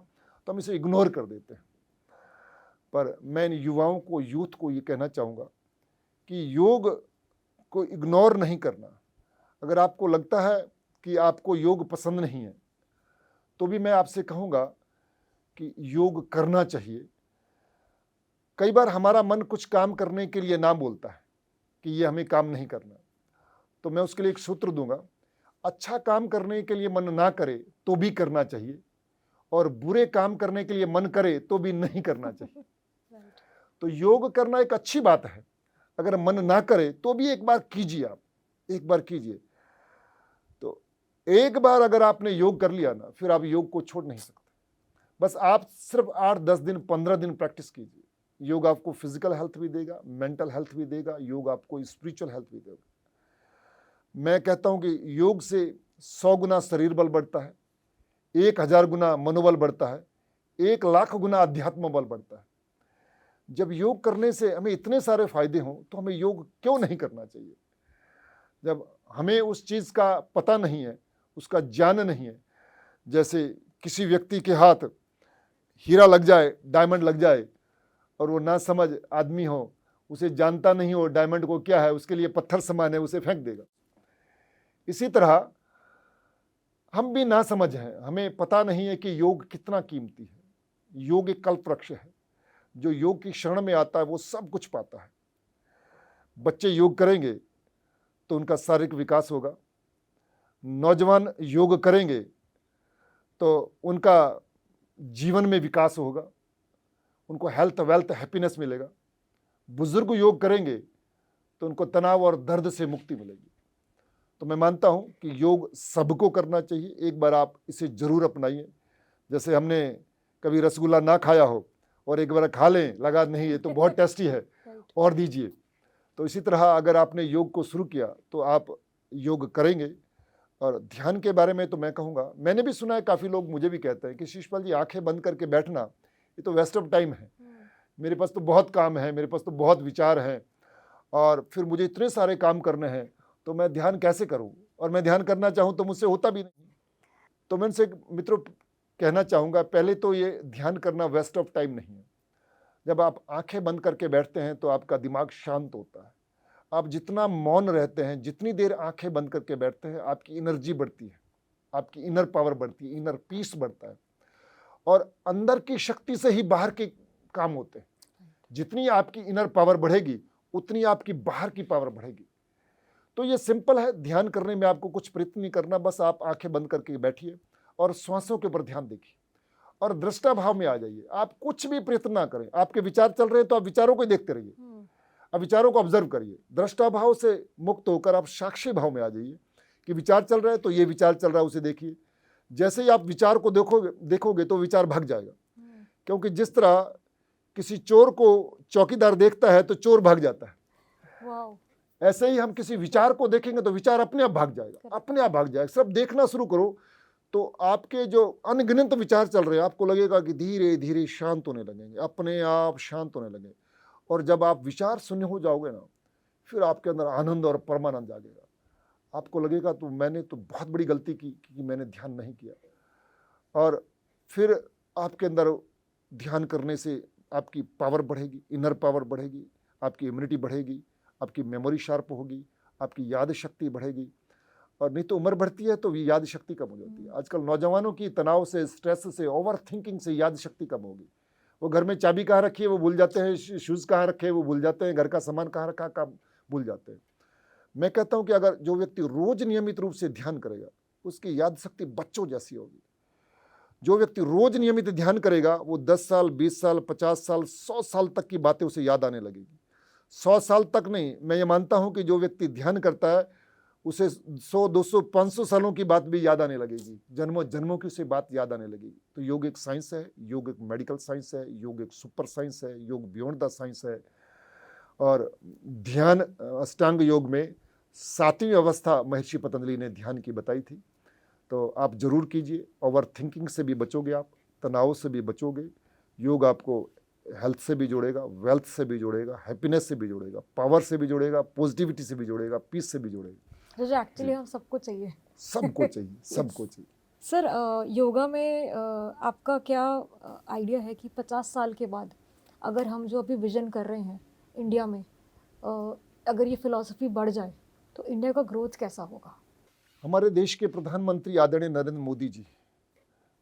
तो हम इसे इग्नोर कर देते हैं। पर मैं इन युवाओं को, यूथ को ये कहना चाहूँगा कि योग को इग्नोर नहीं करना। अगर आपको लगता है कि आपको योग पसंद नहीं है, तो भी मैं आपसे कहूँगा कि योग करना चाहिए। कई बार हमारा मन कुछ काम करने के लिए ना बोलता है कि ये हमें काम नहीं करना, तो मैं उसके लिए एक सूत्र दूंगा, अच्छा काम करने के लिए मन ना करे तो भी करना चाहिए, और बुरे काम करने के लिए मन करे तो भी नहीं करना चाहिए। तो योग करना एक अच्छी बात है, अगर मन ना करे तो भी एक बार कीजिए, आप एक बार कीजिए। तो एक बार अगर आपने योग कर लिया ना, फिर आप योग को छोड़ नहीं सकते। बस आप सिर्फ 8-10 दिन 15 दिन प्रैक्टिस कीजिए। योग आपको फिजिकल हेल्थ भी देगा, मेंटल हेल्थ भी देगा, योग आपको स्पिरिचुअल हेल्थ भी देगा। मैं कहता हूं कि योग से 100 गुना शरीर बल बढ़ता है, 1000 गुना मनोबल बढ़ता है, 1,00,000 गुना अध्यात्म बल बढ़ता है। जब योग करने से हमें इतने सारे फायदे हों तो हमें योग क्यों नहीं करना चाहिए? जब हमें उस चीज़ का पता नहीं है, उसका ज्ञान नहीं है, जैसे किसी व्यक्ति के हाथ हीरा लग जाए, डायमंड लग जाए, और वो ना समझ आदमी हो, उसे जानता नहीं हो डायमंड को क्या है, उसके लिए पत्थर समान है, उसे फेंक देगा। इसी तरह हम भी ना समझ हैं, हमें पता नहीं है कि योग कितना कीमती है। योग एक कल्पवृक्ष है, जो योग की शरण में आता है वो सब कुछ पाता है। बच्चे योग करेंगे तो उनका शारीरिक विकास होगा, नौजवान योग करेंगे तो उनका जीवन में विकास होगा, उनको हेल्थ, वेल्थ, हैप्पीनेस मिलेगा। बुजुर्ग योग करेंगे तो उनको तनाव और दर्द से मुक्ति मिलेगी। तो मैं मानता हूं कि योग सबको करना चाहिए, एक बार आप इसे जरूर अपनाइए। जैसे हमने कभी रसगुल्ला ना खाया हो और एक बार खा लें, लगा नहीं ये तो बहुत टेस्टी है, और दीजिए। तो इसी तरह अगर आपने योग को शुरू किया तो आप योग करेंगे। और ध्यान के बारे में तो मैं कहूँगा, मैंने भी सुना है, काफ़ी लोग मुझे भी कहते हैं कि शिशपाल जी आंखें बंद करके बैठना ये तो वेस्ट ऑफ टाइम है, मेरे पास तो बहुत काम है, मेरे पास तो बहुत विचार हैं, और फिर मुझे इतने सारे काम करने हैं, तो मैं ध्यान कैसे करूं, और मैं ध्यान करना चाहूं तो मुझसे होता भी नहीं। तो मैं इनसे मित्रों कहना चाहूँगा, पहले तो ये ध्यान करना वेस्ट ऑफ टाइम नहीं है। जब आप आंखें बंद करके बैठते हैं तो आपका दिमाग शांत होता है। आप जितना मौन रहते हैं, जितनी देर आंखें बंद करके बैठते हैं, आपकी एनर्जी बढ़ती है, आपकी इनर पावर बढ़ती है, इनर पीस बढ़ता है, और अंदर की शक्ति से ही बाहर के काम होते हैं। जितनी आपकी इनर पावर बढ़ेगी उतनी आपकी बाहर की पावर बढ़ेगी। तो ये सिंपल है, ध्यान करने में आपको कुछ प्रयत्न नहीं करना, बस आप आंखें बंद करके बैठिए और श्वासों के ऊपर ध्यान देखिए और दृष्टा भाव में आ जाइए। आप कुछ भी प्रयत्न ना करें, आपके विचार चल रहे हैं तो आप विचारों को देखते रहिए, आप विचारों को ऑब्जर्व करिए। दृष्टा भाव से मुक्त होकर आप साक्षी भाव में आ जाइए कि विचार चल रहा है तो ये विचार चल रहा है, उसे देखिए। जैसे ही आप विचार को देखोगे तो विचार भाग जाएगा, क्योंकि जिस तरह किसी चोर को चौकीदार देखता है तो चोर भाग जाता है, ऐसे ही हम किसी विचार को देखेंगे तो विचार अपने आप भाग जाएगा, अपने आप भाग जाएगा। सिर्फ देखना शुरू करो तो आपके जो अनगिनत विचार चल रहे हैं, आपको लगेगा कि धीरे धीरे शांत होने लगेंगे, अपने आप शांत होने लगेंगे। और जब आप विचार शून्य हो जाओगे ना, फिर आपके अंदर आनंद और परमानंद जागेगा। आपको लगेगा तो मैंने तो बहुत बड़ी गलती की कि मैंने ध्यान नहीं किया। और फिर आपके अंदर ध्यान करने से आपकी पावर बढ़ेगी, इनर पावर बढ़ेगी, आपकी इम्यूनिटी बढ़ेगी, आपकी मेमोरी शार्प होगी, आपकी याद शक्ति बढ़ेगी। और नहीं तो उम्र बढ़ती है तो याद शक्ति कम हो जाती है। आजकल नौजवानों की तनाव से, स्ट्रेस से, ओवर थिंकिंग से याद शक्ति कम होगी। वो घर में चाबी कहाँ रखी है वो भूल जाते हैं, शूज़ कहाँ रखे वो भूल जाते हैं, घर का सामान कहाँ रखा का भूल जाते हैं। मैं कहता हूँ कि अगर जो व्यक्ति रोज नियमित रूप से ध्यान करेगा उसकी याद शक्ति बच्चों जैसी होगी। जो व्यक्ति रोज नियमित ध्यान करेगा वो 10 साल, 20 साल, 50 साल, 100 साल तक की बातें उसे याद आने लगेगी। 100 साल तक नहीं, मैं ये मानता हूँ कि जो व्यक्ति ध्यान करता है उसे 100, 200, 500 सालों की बात भी याद आने लगेगी, जन्मों जन्मों की उसे बात याद आने लगेगी। तो योग एक साइंस है, योग एक मेडिकल साइंस है, योग एक सुपर साइंस है, योग बियॉन्ड द साइंस है। और ध्यान अष्टांग योग में 7वीं अवस्था महर्षि पतंजलि ने ध्यान की बताई थी। तो आप जरूर कीजिए, ओवर थिंकिंग से भी बचोगे, आप तनाव से भी बचोगे। योग आपको हेल्थ से भी जोड़ेगा, वेल्थ से भी जोड़ेगा, हैप्पीनेस से भी जोड़ेगा, पावर से भी जोड़ेगा, पॉजिटिविटी से भी जोड़ेगा, पीस से भी जोड़ेगा, जो एक्चुअली हम सबको चाहिए। सबको चाहिए, सबको चाहिए। सर योगा में आपका क्या आइडिया है कि 50 साल के बाद अगर हम जो अभी विजन कर रहे हैं इंडिया में, अगर ये फिलॉसफी बढ़ जाए तो इंडिया का ग्रोथ कैसा होगा? हमारे देश के प्रधानमंत्री आदरणीय नरेंद्र मोदी जी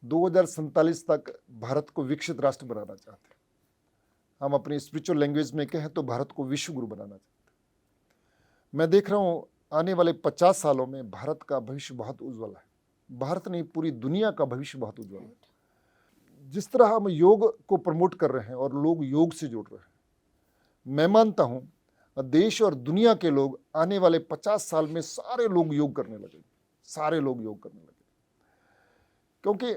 2047 तक भारत को विकसित राष्ट्र बनाना चाहते हैं। हम अपनी स्पिरिचुअल लैंग्वेज में कहें तो भारत को विश्व गुरु बनाना चाहते हैं। मैं देख रहा हूँ आने वाले 50 सालों में भारत का भविष्य बहुत उज्जवल है। भारत नहीं, पूरी दुनिया का भविष्य बहुत उज्जवल है। जिस तरह हम योग को प्रमोट कर रहे हैं और लोग योग से जुड़ रहे हैं, मैं मानता हूँ देश और दुनिया के लोग आने वाले 50 साल में सारे लोग योग करने लगेंगे, सारे लोग योग करने लगेंगे। क्योंकि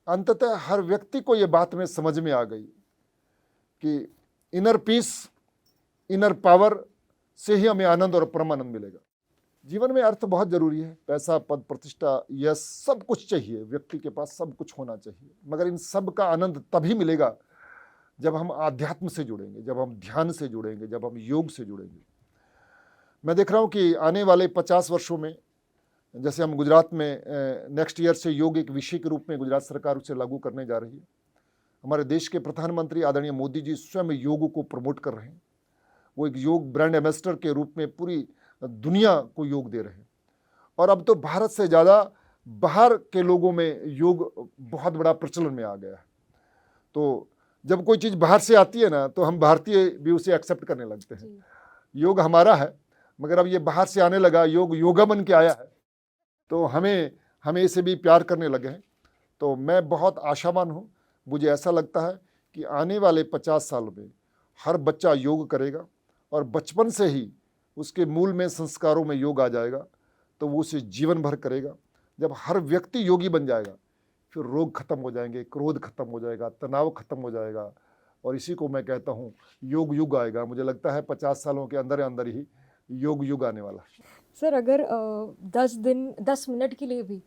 अंततः हर व्यक्ति को ये बात में समझ में आ गई कि इनर पीस, इनर पावर से ही हमें आनंद और परमानंद मिलेगा। जीवन में अर्थ बहुत जरूरी है। पैसा, पद, प्रतिष्ठा, यश सब कुछ चाहिए, व्यक्ति के पास सब कुछ होना चाहिए, मगर इन सब का आनंद तभी मिलेगा जब हम आध्यात्म से जुड़ेंगे, जब हम ध्यान से जुड़ेंगे, जब हम योग से जुड़ेंगे। मैं देख रहा हूँ कि आने वाले 50 वर्षों में, जैसे हम गुजरात में नेक्स्ट ईयर से योग एक विषय के रूप में गुजरात सरकार उसे लागू करने जा रही है। हमारे देश के प्रधानमंत्री आदरणीय मोदी जी स्वयं योग को प्रमोट कर रहे हैं। वो एक योग ब्रांड एम्बेसडर के रूप में पूरी दुनिया को योग दे रहे हैं। और अब तो भारत से ज़्यादा बाहर के लोगों में योग बहुत बड़ा प्रचलन में आ गया है। तो जब कोई चीज़ बाहर से आती है ना, तो हम भारतीय भी उसे एक्सेप्ट करने लगते हैं। योग हमारा है, मगर अब ये बाहर से आने लगा, योग योगा बन के आया है, तो हमें इसे भी प्यार करने लगे हैं। तो मैं बहुत आशावान हूँ। मुझे ऐसा लगता है कि आने वाले 50 साल में हर बच्चा योग करेगा और बचपन से ही उसके मूल में, संस्कारों में योग आ जाएगा, तो वो उसे जीवन भर करेगा। जब हर व्यक्ति योगी बन जाएगा, फिर रोग खत्म हो जाएंगे, क्रोध खत्म हो जाएगा, तनाव खत्म हो जाएगा, और इसी को मैं कहता हूँ योग युग आएगा। मुझे लगता है 50 सालों के अंदर अंदर ही योग युग आने वाला है। सर, अगर 10 मिनट के लिए भी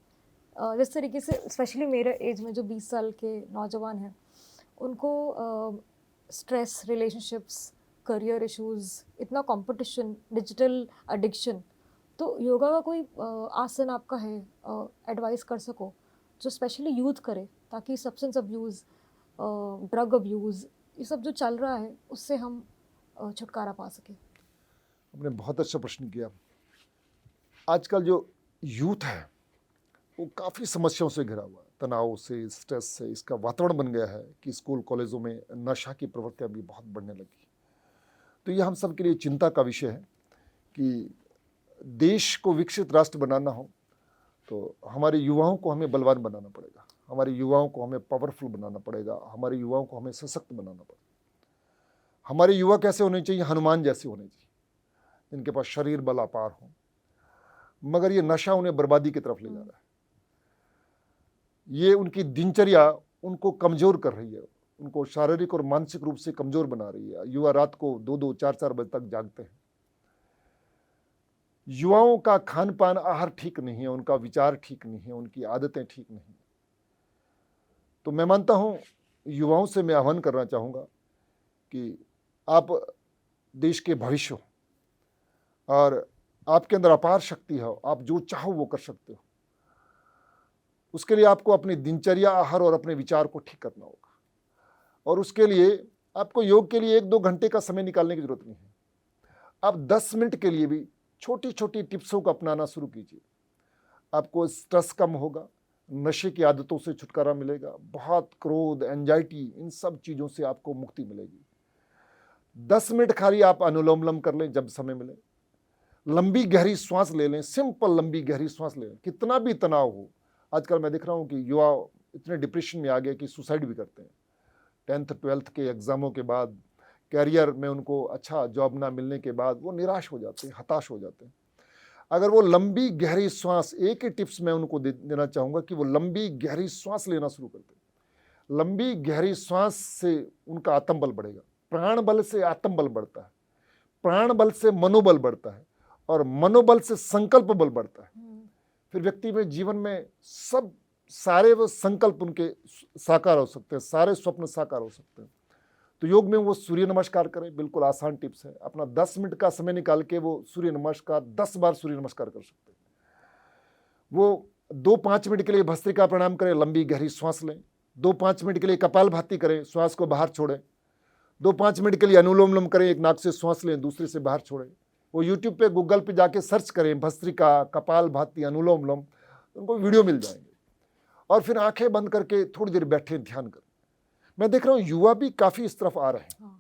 जिस तरीके से, स्पेशली मेरे एज में जो 20 साल के नौजवान हैं, उनको स्ट्रेस, रिलेशनशिप्स, करियर इश्यूज, इतना कंपटीशन, डिजिटल एडिक्शन, तो योगा का कोई आसन आपका है एडवाइस कर सको जो स्पेशली यूथ करे, ताकि सब्सटेंस अब्यूज़, ड्रग अब्यूज़, ये सब जो चल रहा है उससे हम छुटकारा पा सके? आपने बहुत अच्छा प्रश्न किया। आजकल जो यूथ है वो काफ़ी समस्याओं से घिरा हुआ है, तनाव से, स्ट्रेस से। इसका वातावरण बन गया है कि स्कूल कॉलेजों में नशा की प्रवृत्तियाँ भी बहुत बढ़ने लगी। तो ये हम सब के लिए चिंता का विषय है कि देश को विकसित राष्ट्र बनाना हो तो हमारे युवाओं को हमें बलवान बनाना पड़ेगा, हमारे युवाओं को हमें पावरफुल बनाना पड़ेगा, हमारे युवाओं को हमें सशक्त बनाना पड़ेगा। हमारे युवा कैसे होने चाहिए? हनुमान जैसे होने चाहिए, जिनके पास शरीर बल अपार हो। मगर ये नशा उन्हें बर्बादी की तरफ ले जा रहा है। ये उनकी दिनचर्या उनको कमज़ोर कर रही है, उनको शारीरिक और मानसिक रूप से कमज़ोर बना रही है। युवा रात को 2-2, 4-4 बजे तक जागते हैं। युवाओं का खान पान, आहार ठीक नहीं है, उनका विचार ठीक नहीं है, उनकी आदतें ठीक नहीं है। तो मैं मानता हूँ, युवाओं से मैं आह्वान करना चाहूँगा कि आप देश के भविष्य हो और आपके अंदर अपार शक्ति है, आप जो चाहो वो कर सकते हो। उसके लिए आपको अपनी दिनचर्या, आहार और अपने विचार को ठीक करना होगा, और उसके लिए आपको योग के लिए 1-2 घंटे का समय निकालने की जरूरत नहीं है। आप 10 मिनट के लिए भी छोटी छोटी टिप्सों को अपनाना शुरू कीजिए। आपको स्ट्रेस कम होगा, नशे की आदतों से छुटकारा मिलेगा, बहुत क्रोध, एंजाइटी, इन सब चीज़ों से आपको मुक्ति मिलेगी। 10 मिनट खाली आप अनुलोम विलोम कर लें जब समय मिले, लंबी गहरी श्वास ले लें, सिंपल लंबी गहरी श्वास ले लें। कितना भी तनाव हो, आजकल मैं देख रहा हूँ कि युवा इतने डिप्रेशन में आ गए कि सुसाइड भी करते हैं। 10th 12th के एग्ज़ामों के बाद, कैरियर में उनको अच्छा जॉब ना मिलने के बाद वो निराश हो जाते हैं, हताश हो जाते हैं। अगर वो लंबी गहरी श्वास, एक ही टिप्स मैं उनको देना चाहूँगा कि वो लंबी गहरी श्वास लेना शुरू कर दें। लंबी गहरी श्वास से उनका आत्मबल बढ़ेगा। प्राण बल से आत्मबल बढ़ता है, प्राण बल से मनोबल बढ़ता है, और मनोबल से संकल्प बल बढ़ता है। फिर व्यक्ति में जीवन में सारे वो संकल्प उनके साकार हो सकते हैं, सारे स्वप्न साकार हो सकते हैं। तो योग में वो सूर्य नमस्कार करें, बिल्कुल आसान टिप्स है। अपना 10 मिनट का समय निकाल के वो सूर्य नमस्कार 10 बार सूर्य नमस्कार कर सकते हैं। वो 2-5 मिनट के लिए भस्त्रिका प्रणाम करें, लंबी गहरी श्वास लें। 2-5 मिनट के लिए कपालभाति करें, श्वास को बाहर छोड़ें। 2-5 मिनट के लिए अनुलोम विलोम करें, एक नाक से श्वास लें, दूसरे से बाहर छोड़ें। वो यूट्यूब पे, गूगल पे जाके सर्च करें भस्त्रिका, कपालभाति, अनुलोम विलोम, उनको वीडियो मिल जाएंगे। और फिर आंखें बंद करके थोड़ी देर बैठे ध्यान करें। मैं देख रहा हूँ युवा भी काफ़ी इस तरफ आ रहे हैं,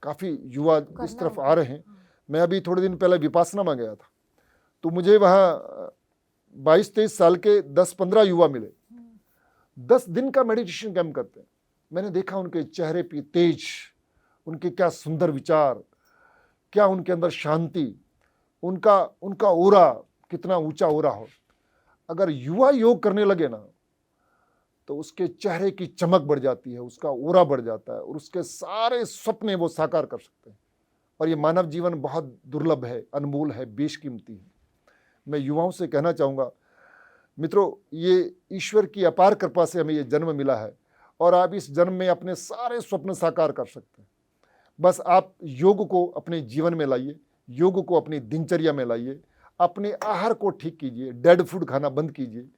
काफ़ी युवा इस तरफ आ रहे हैं। मैं अभी थोड़े दिन पहले विपासना में गया था, तो मुझे वहाँ 22-23 साल के 10-15 युवा मिले। 10 दिन का मेडिटेशन कैंप करते हैं। मैंने देखा उनके चेहरे पे तेज, उनके क्या सुंदर विचार, क्या उनके अंदर शांति, उनका ओरा कितना ऊंचा ओरा हो। अगर युवा योग करने लगे ना, तो उसके चेहरे की चमक बढ़ जाती है, उसका ओरा बढ़ जाता है, और उसके सारे सपने वो साकार कर सकते हैं। और ये मानव जीवन बहुत दुर्लभ है, अनमोल है, बेशकीमती है। मैं युवाओं से कहना चाहूँगा, मित्रों, ये ईश्वर की अपार कृपा से हमें ये जन्म मिला है, और आप इस जन्म में अपने सारे स्वप्न साकार कर सकते हैं। बस आप योग को अपने जीवन में लाइए, योग को अपनी दिनचर्या में लाइए, अपने आहार को ठीक कीजिए, डेड फूड खाना बंद कीजिए,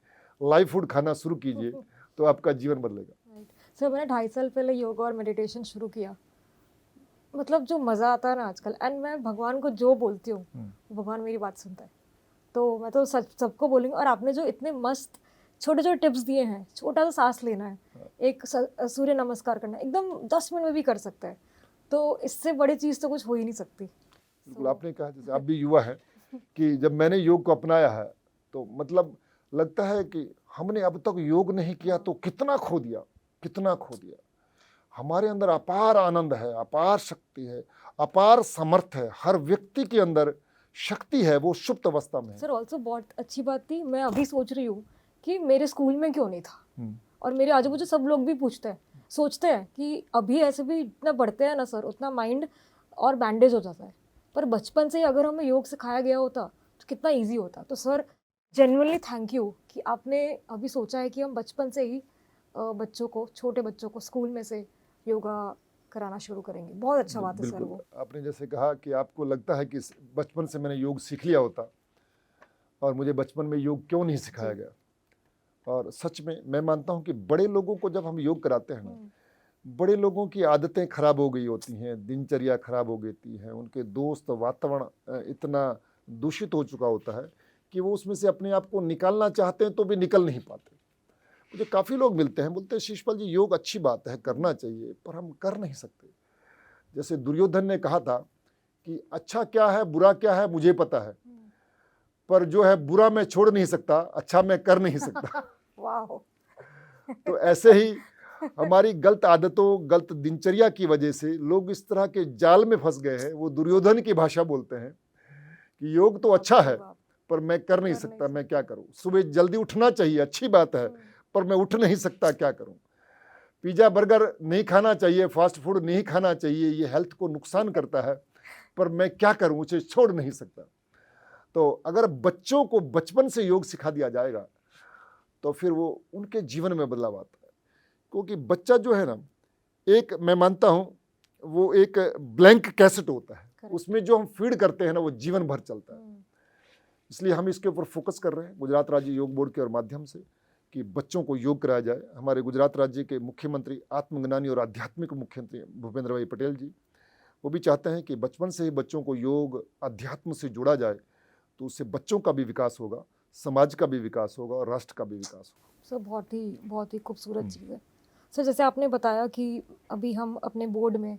लाइव फूड खाना शुरू कीजिए, तो आपका जीवन बदलेगा। सर मैंने 2.5 साल पहले योगा और मेडिटेशन शुरू किया। मतलब जो मज़ा आता है ना आजकल, एंड मैं भगवान को जो बोलती हूँ भगवान मेरी बात सुनता है। तो मैं तो सच सबको बोलूँगी। और आपने जो इतने मस्त छोटे छोटे टिप्स दिए हैं, छोटा सा सांस लेना है, एक सूर्य नमस्कार करना है, एकदम 10 मिनट में भी कर सकता है, तो इससे बड़ी चीज़ तो कुछ हो ही नहीं सकती। बिल्कुल, आपने कहा, जैसे आप भी युवा हैं, कि जब मैंने योग को अपनाया है, तो मतलब लगता है कि हमने अब तक योग नहीं किया तो कितना खो दिया, कितना खो दिया। हमारे अंदर अपार आनंद है, अपार शक्ति है, अपार समर्थ है। हर व्यक्ति के अंदर शक्ति है, वो सुप्त अवस्था में है। सर ऑल्सो बहुत अच्छी बात थी, मैं अभी सोच रही हूँ कि मेरे स्कूल में क्यों नहीं था। और मेरे आजू बाजू सब लोग भी पूछते हैं, सोचते हैं कि अभी ऐसे भी इतना बढ़ते हैं ना सर, उतना माइंड और बैंडेज हो जाता है। पर बचपन से ही अगर हमें योग सिखाया गया होता तो कितना ईजी होता। तो सर जेन्युइनली थैंक यू कि आपने अभी सोचा है कि हम बचपन से ही बच्चों को, छोटे बच्चों को स्कूल में से योगा कराना शुरू करेंगे। बहुत अच्छा बात है सर वो। आपने जैसे कहा कि आपको लगता है कि बचपन से मैंने योग सीख लिया होता, और मुझे बचपन में योग क्यों नहीं सिखाया गया। और सच में मैं मानता हूँ कि बड़े लोगों को जब हम योग कराते हैं ना, बड़े लोगों की आदतें खराब हो गई होती हैं, दिनचर्या खराब हो गई है, उनके दोस्त, वातावरण इतना दूषित हो चुका होता है कि वो उसमें से अपने आप को निकालना चाहते हैं तो भी निकल नहीं पाते। मुझे काफ़ी लोग मिलते हैं, बोलते हैं शिषपाल जी योग अच्छी बात है, करना चाहिए, पर हम कर नहीं सकते। जैसे दुर्योधन ने कहा था कि अच्छा क्या है, बुरा क्या है मुझे पता है, पर जो है बुरा मैं छोड़ नहीं सकता, अच्छा मैं कर नहीं सकता। वाह। तो ऐसे ही हमारी गलत आदतों, गलत दिनचर्या की वजह से लोग इस तरह के जाल में फंस गए हैं। वो दुर्योधन की भाषा बोलते हैं कि योग तो अच्छा है, पर मैं कर नहीं सकता, मैं क्या करूं। सुबह जल्दी उठना चाहिए, अच्छी बात है, पर मैं उठ नहीं सकता, क्या करूं। पिज्जा बर्गर नहीं खाना चाहिए, फास्ट फूड नहीं खाना चाहिए, ये हेल्थ को नुकसान करता है, पर मैं क्या करूं, उसे छोड़ नहीं सकता। तो अगर बच्चों को बचपन से योग सिखा दिया जाएगा तो फिर वो उनके जीवन में बदलाव आता है। क्योंकि बच्चा जो है ना, एक मैं मानता हूँ वो एक ब्लैंक कैसेट होता है, उसमें जो हम फीड करते हैं ना वो जीवन भर चलता है। इसलिए हम इसके ऊपर फोकस कर रहे हैं गुजरात राज्य योग बोर्ड के और माध्यम से कि बच्चों को योग कराया जाए। हमारे गुजरात राज्य के मुख्यमंत्री, आत्मज्ञानी और आध्यात्मिक मुख्यमंत्री भूपेंद्र भाई पटेल जी, वो भी चाहते हैं कि बचपन से ही बच्चों को योग, अध्यात्म से जोड़ा जाए, तो उससे बच्चों का भी विकास होगा, समाज का भी विकास होगा और राष्ट्र का भी विकास होगा। सर बहुत ही खूबसूरत चीज़ है। सर जैसे आपने बताया कि अभी हम अपने बोर्ड में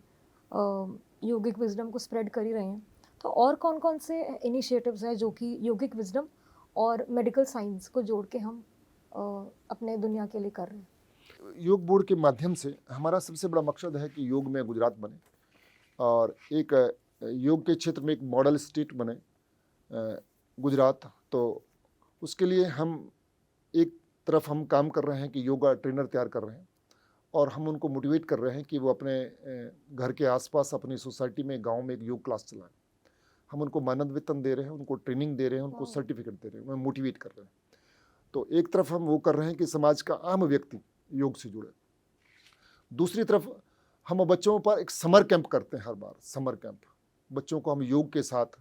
योगिक विजडम को स्प्रेड कर ही रहे हैं, तो और कौन कौन से इनिशिएटिव्स हैं जो कि योगिक विजडम और मेडिकल साइंस को जोड़ के हम अपने दुनिया के लिए कर रहे हैं? योग बोर्ड के माध्यम से हमारा सबसे बड़ा मकसद है कि योग में गुजरात बने और एक योग के क्षेत्र में एक मॉडल स्टेट बने गुजरात। तो उसके लिए हम एक तरफ हम काम कर रहे हैं कि योगा ट्रेनर तैयार कर रहे हैं और हम उनको मोटिवेट कर रहे हैं कि वो अपने घर के आसपास, अपनी सोसाइटी में, गांव में एक योग क्लास चलाएं। हम उनको मानद वेतन दे रहे हैं, उनको ट्रेनिंग दे रहे हैं, उनको सर्टिफिकेट दे रहे हैं, उन्हें मोटिवेट कर रहे हैं। तो एक तरफ हम वो कर रहे हैं कि समाज का आम व्यक्ति योग से जुड़े। दूसरी तरफ हम बच्चों पर एक समर कैंप करते हैं, हर बार समर कैंप। बच्चों को हम योग के साथ,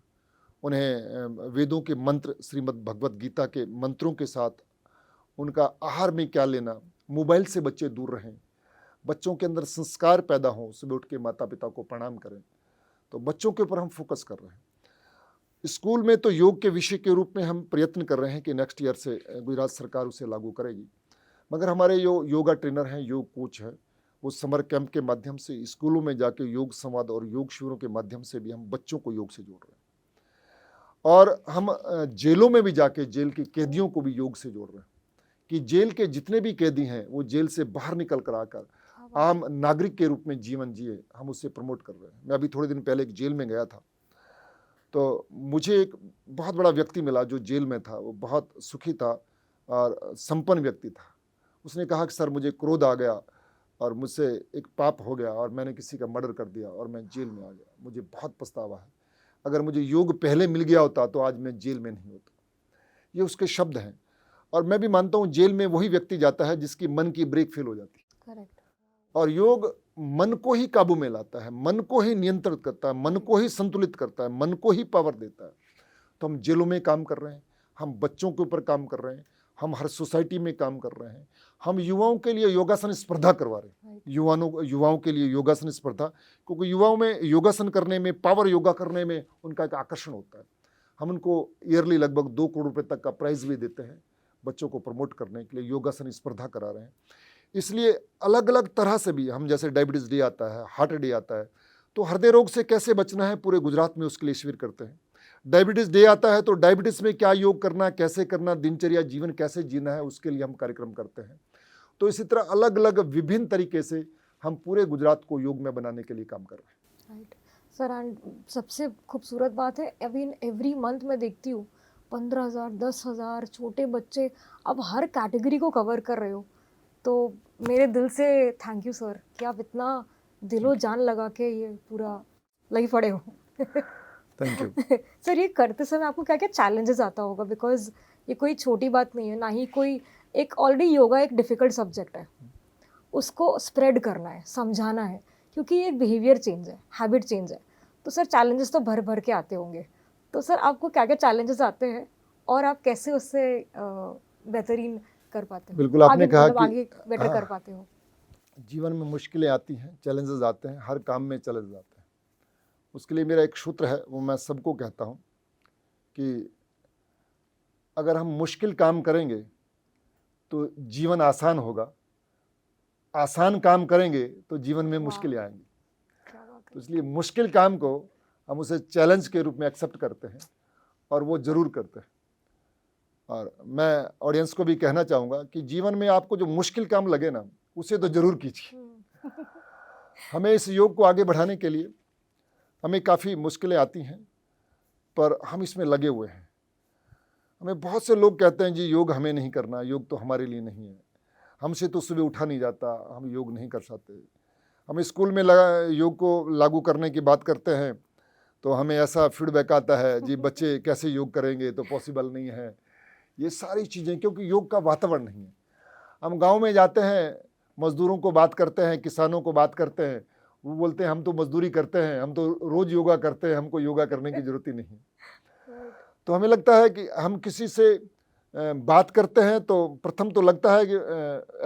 उन्हें वेदों के मंत्र, श्रीमद् भगवत गीता के मंत्रों के साथ, उनका आहार में क्या लेना, मोबाइल से बच्चे दूर रहें, बच्चों के अंदर संस्कार पैदा हों, सुबह उठ के माता पिता को प्रणाम करें, तो बच्चों के ऊपर हम फोकस कर रहे हैं। स्कूल में तो योग के विषय के रूप में हम प्रयत्न कर रहे हैं कि नेक्स्ट ईयर से गुजरात सरकार उसे लागू करेगी, मगर हमारे जो योगा ट्रेनर हैं, योग कोच हैं, वो समर कैंप के माध्यम से स्कूलों में जाके योग संवाद और योग शिविरों के माध्यम से भी हम बच्चों को योग से जोड़ रहे हैं। और हम जेलों में भी जाके जेल के कैदियों को भी योग से जोड़ रहे हैं कि जेल के जितने भी कैदी हैं वो जेल से बाहर निकल कर आकर आम नागरिक के रूप में जीवन जिए, हम उससे प्रमोट कर रहे हैं। मैं अभी थोड़े दिन पहले एक जेल में गया था, तो मुझे एक बहुत बड़ा व्यक्ति मिला जो जेल में था। वो बहुत सुखी था और संपन्न व्यक्ति था। उसने कहा कि सर मुझे क्रोध आ गया और मुझसे एक पाप हो गया और मैंने किसी का मर्डर कर दिया और मैं जेल में आ गया, मुझे बहुत पछतावा है। अगर मुझे योग पहले मिल गया होता तो आज मैं जेल में नहीं होता। ये उसके शब्द हैं। और मैं भी मानता हूँ जेल में वही व्यक्ति जाता है जिसकी मन की ब्रेक फेल हो जाती है। करेक्ट। और योग मन को ही काबू में लाता है, मन को ही नियंत्रित करता है, मन को ही संतुलित करता है, मन को ही पावर देता है। तो हम जेलों में काम कर रहे हैं, हम बच्चों के ऊपर काम कर रहे हैं, हम हर सोसाइटी में काम कर रहे हैं, हम युवाओं के लिए योगासन स्पर्धा करवा रहे हैं। युवाओं के लिए योगासन स्पर्धा, क्योंकि युवाओं में योगासन करने में, पावर योगा करने में उनका एक आकर्षण होता है। हम उनको ईयरली लगभग 2 करोड़ रुपए तक का प्राइज भी देते हैं बच्चों को प्रमोट करने के लिए, योगासन स्पर्धा करा रहे हैं। इसलिए अलग अलग तरह से भी हम, जैसे डायबिटीज़ डे आता है, हार्ट डे आता है, तो हृदय रोग से कैसे बचना है पूरे गुजरात में उसके लिए शिविर करते हैं। डायबिटीज़ डे आता है तो डायबिटीज़ में क्या योग करना, कैसे करना, दिनचर्या जीवन कैसे जीना है, उसके लिए हम कार्यक्रम करते हैं। तो इसी तरह अलग अलग विभिन्न तरीके से हम पूरे गुजरात को योग में बनाने के लिए काम कर रहे हैं। Right sir. एंड सबसे खूबसूरत बात है, अभी एवरी मंथ मैं देखती हूँ 15,000, 10,000 छोटे बच्चे, अब हर कैटेगरी को कवर कर रहे हो। तो मेरे दिल से थैंक यू सर कि आप इतना दिलो जान लगा के ये पूरा लगी पड़े हो। Thank you. सर ये करते समय आपको क्या क्या चैलेंजेस आता होगा, बिकॉज ये कोई छोटी बात नहीं है, ना ही कोई, एक ऑलरेडी योगा एक डिफ़िकल्ट सब्जेक्ट है, उसको स्प्रेड करना है, समझाना है, क्योंकि ये एक बिहेवियर चेंज है, हैबिट चेंज है। तो सर चैलेंजेस तो भर भर के आते होंगे। तो सर आपको क्या क्या चैलेंजेस आते हैं और आप कैसे उससे बेहतरीन कर पाते हो? बिल्कुल, आपने कहा कि आगे बेटर कर पाते हो। जीवन में मुश्किलें आती हैं, चैलेंजेस आते हैं, हर काम में चैलेंजेस आते हैं। उसके लिए मेरा एक सूत्र है, वो मैं सबको कहता हूँ कि अगर हम मुश्किल काम करेंगे तो जीवन आसान होगा, आसान काम करेंगे तो जीवन में मुश्किलें आएंगी। तो इसलिए मुश्किल काम को हम उसे चैलेंज के रूप में एक्सेप्ट करते हैं और वो ज़रूर करते हैं। और मैं ऑडियंस को भी कहना चाहूँगा कि जीवन में आपको जो मुश्किल काम लगे ना, उसे तो ज़रूर कीजिए। हमें इस योग को आगे बढ़ाने के लिए हमें काफ़ी मुश्किलें आती हैं, पर हम इसमें लगे हुए हैं। हमें बहुत से लोग कहते हैं जी योग हमें नहीं करना, योग तो हमारे लिए नहीं है, हमसे तो सुबह उठा नहीं जाता, हम योग नहीं कर सकते। हम स्कूल में योग को लागू करने की बात करते हैं तो हमें ऐसा फीडबैक आता है जी बच्चे कैसे योग करेंगे, तो पॉसिबल नहीं है। ये सारी चीज़ें, क्योंकि योग का वातावरण नहीं है। हम गांव में जाते हैं, मज़दूरों को बात करते हैं, किसानों को बात करते हैं, वो बोलते हैं हम तो मजदूरी करते हैं, हम तो रोज़ योगा करते हैं, हमको योगा करने की ज़रूरत ही नहीं है। तो हमें लगता है कि हम किसी से बात करते हैं तो प्रथम तो लगता है कि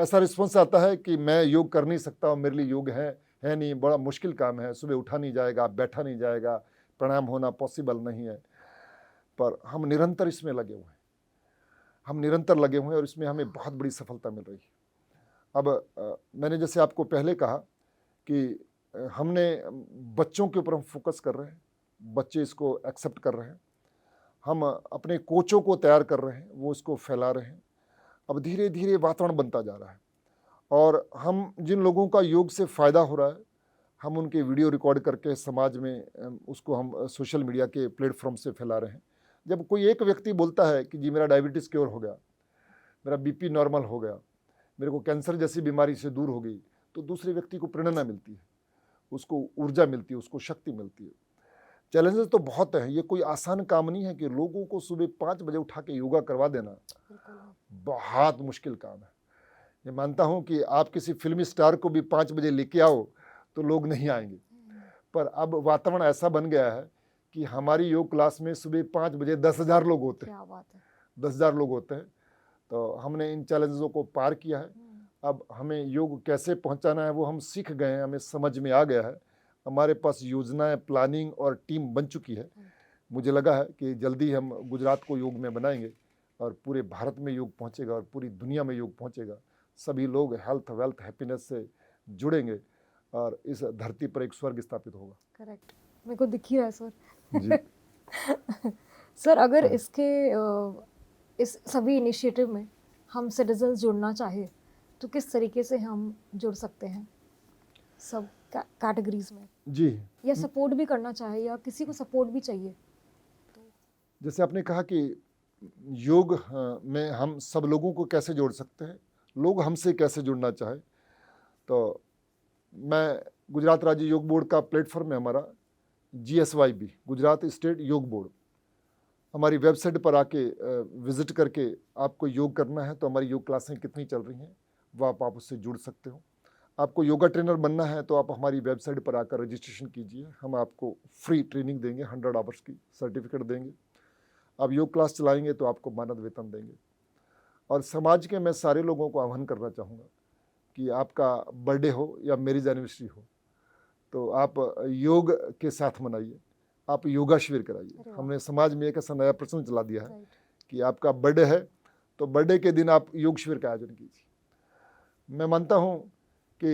ऐसा रिस्पॉन्स आता है कि मैं योग कर नहीं सकता हूँ, मेरे लिए योग है नहीं, बड़ा मुश्किल काम है, सुबह उठा नहीं जाएगा, बैठा नहीं जाएगा, प्रणाम होना पॉसिबल नहीं है। पर हम निरंतर इसमें लगे हुए हैं, हम निरंतर लगे हुए हैं और इसमें हमें बहुत बड़ी सफलता मिल रही है। अब मैंने जैसे आपको पहले कहा कि हमने बच्चों के ऊपर हम फोकस कर रहे हैं, बच्चे इसको एक्सेप्ट कर रहे हैं, हम अपने कोचों को तैयार कर रहे हैं, वो इसको फैला रहे हैं। अब धीरे धीरे वातावरण बनता जा रहा है और हम जिन लोगों का योग से फ़ायदा हो रहा है, हम उनके वीडियो रिकॉर्ड करके समाज में उसको हम सोशल मीडिया के प्लेटफॉर्म से फैला रहे हैं। जब कोई एक व्यक्ति बोलता है कि जी मेरा डायबिटीज़ क्योर हो गया, मेरा बीपी नॉर्मल हो गया, मेरे को कैंसर जैसी बीमारी से दूर हो गई, तो दूसरे व्यक्ति को प्रेरणा मिलती है, उसको ऊर्जा मिलती है, उसको शक्ति मिलती है। चैलेंजेस तो बहुत हैं, ये कोई आसान काम नहीं है कि लोगों को सुबह 5 बजे उठा के योगा करवा देना, बहुत मुश्किल काम है। ये मानता हूँ कि आप किसी फिल्मी स्टार को भी 5 बजे लेके आओ तो लोग नहीं आएंगे, पर अब वातावरण ऐसा बन गया है कि हमारी योग क्लास में सुबह 5 बजे 10,000 लोग होते हैं। 10,000 लोग होते हैं। तो हमने इन चैलेंजों को पार किया है अब हमें योग कैसे पहुंचाना है वो हम सीख गए हैं, हमें समझ में आ गया है। हमारे पास योजनाएं, प्लानिंग और टीम बन चुकी है। मुझे लगा है कि जल्दी हम गुजरात को योग में बनाएंगे और पूरे भारत में योग पहुंचेगा और पूरी दुनिया में योग पहुंचेगा। सभी लोग हेल्थ, वेल्थ, हैप्पीनेस से जुड़ेंगे और इस धरती पर एक स्वर्ग स्थापित होगा। करेक्ट, मेरे को दिख ही रहा है सर। जी। सर अगर इस सभी इनिशिएटिव में हम सिटीजन्स जुड़ना चाहे तो किस तरीके से हम जुड़ सकते हैं सब कैटेगरीज में, जी, या सपोर्ट भी करना चाहे या किसी को सपोर्ट भी चाहिए? जैसे आपने कहा कि योग में हम सब लोगों को कैसे जोड़ सकते हैं, लोग हमसे कैसे जुड़ना चाहे, तो मैं गुजरात राज्य योग बोर्ड का प्लेटफॉर्म है हमारा GSYB, गुजरात स्टेट योग बोर्ड। हमारी वेबसाइट पर आके विजिट करके आपको योग करना है तो हमारी योग क्लासें कितनी चल रही हैं वो आप उससे जुड़ सकते हो। आपको योगा ट्रेनर बनना है तो आप हमारी वेबसाइट पर आकर रजिस्ट्रेशन कीजिए, हम आपको फ्री ट्रेनिंग देंगे, 100 आवर्स की सर्टिफिकेट देंगे। आप योग क्लास चलाएंगे तो आपको मानद वेतन देंगे। और समाज के मैं सारे लोगों को आह्वान करना चाहूँगा कि आपका बर्थडे हो या मैरिज एनिवर्सरी हो तो आप योग के साथ मनाइए, आप योगा शिविर कराइए। हमने समाज में एक ऐसा नया प्रचलन चला दिया है कि आपका बर्थडे है तो बर्थडे के दिन आप योग शिविर का आयोजन कीजिए। मैं मानता हूँ कि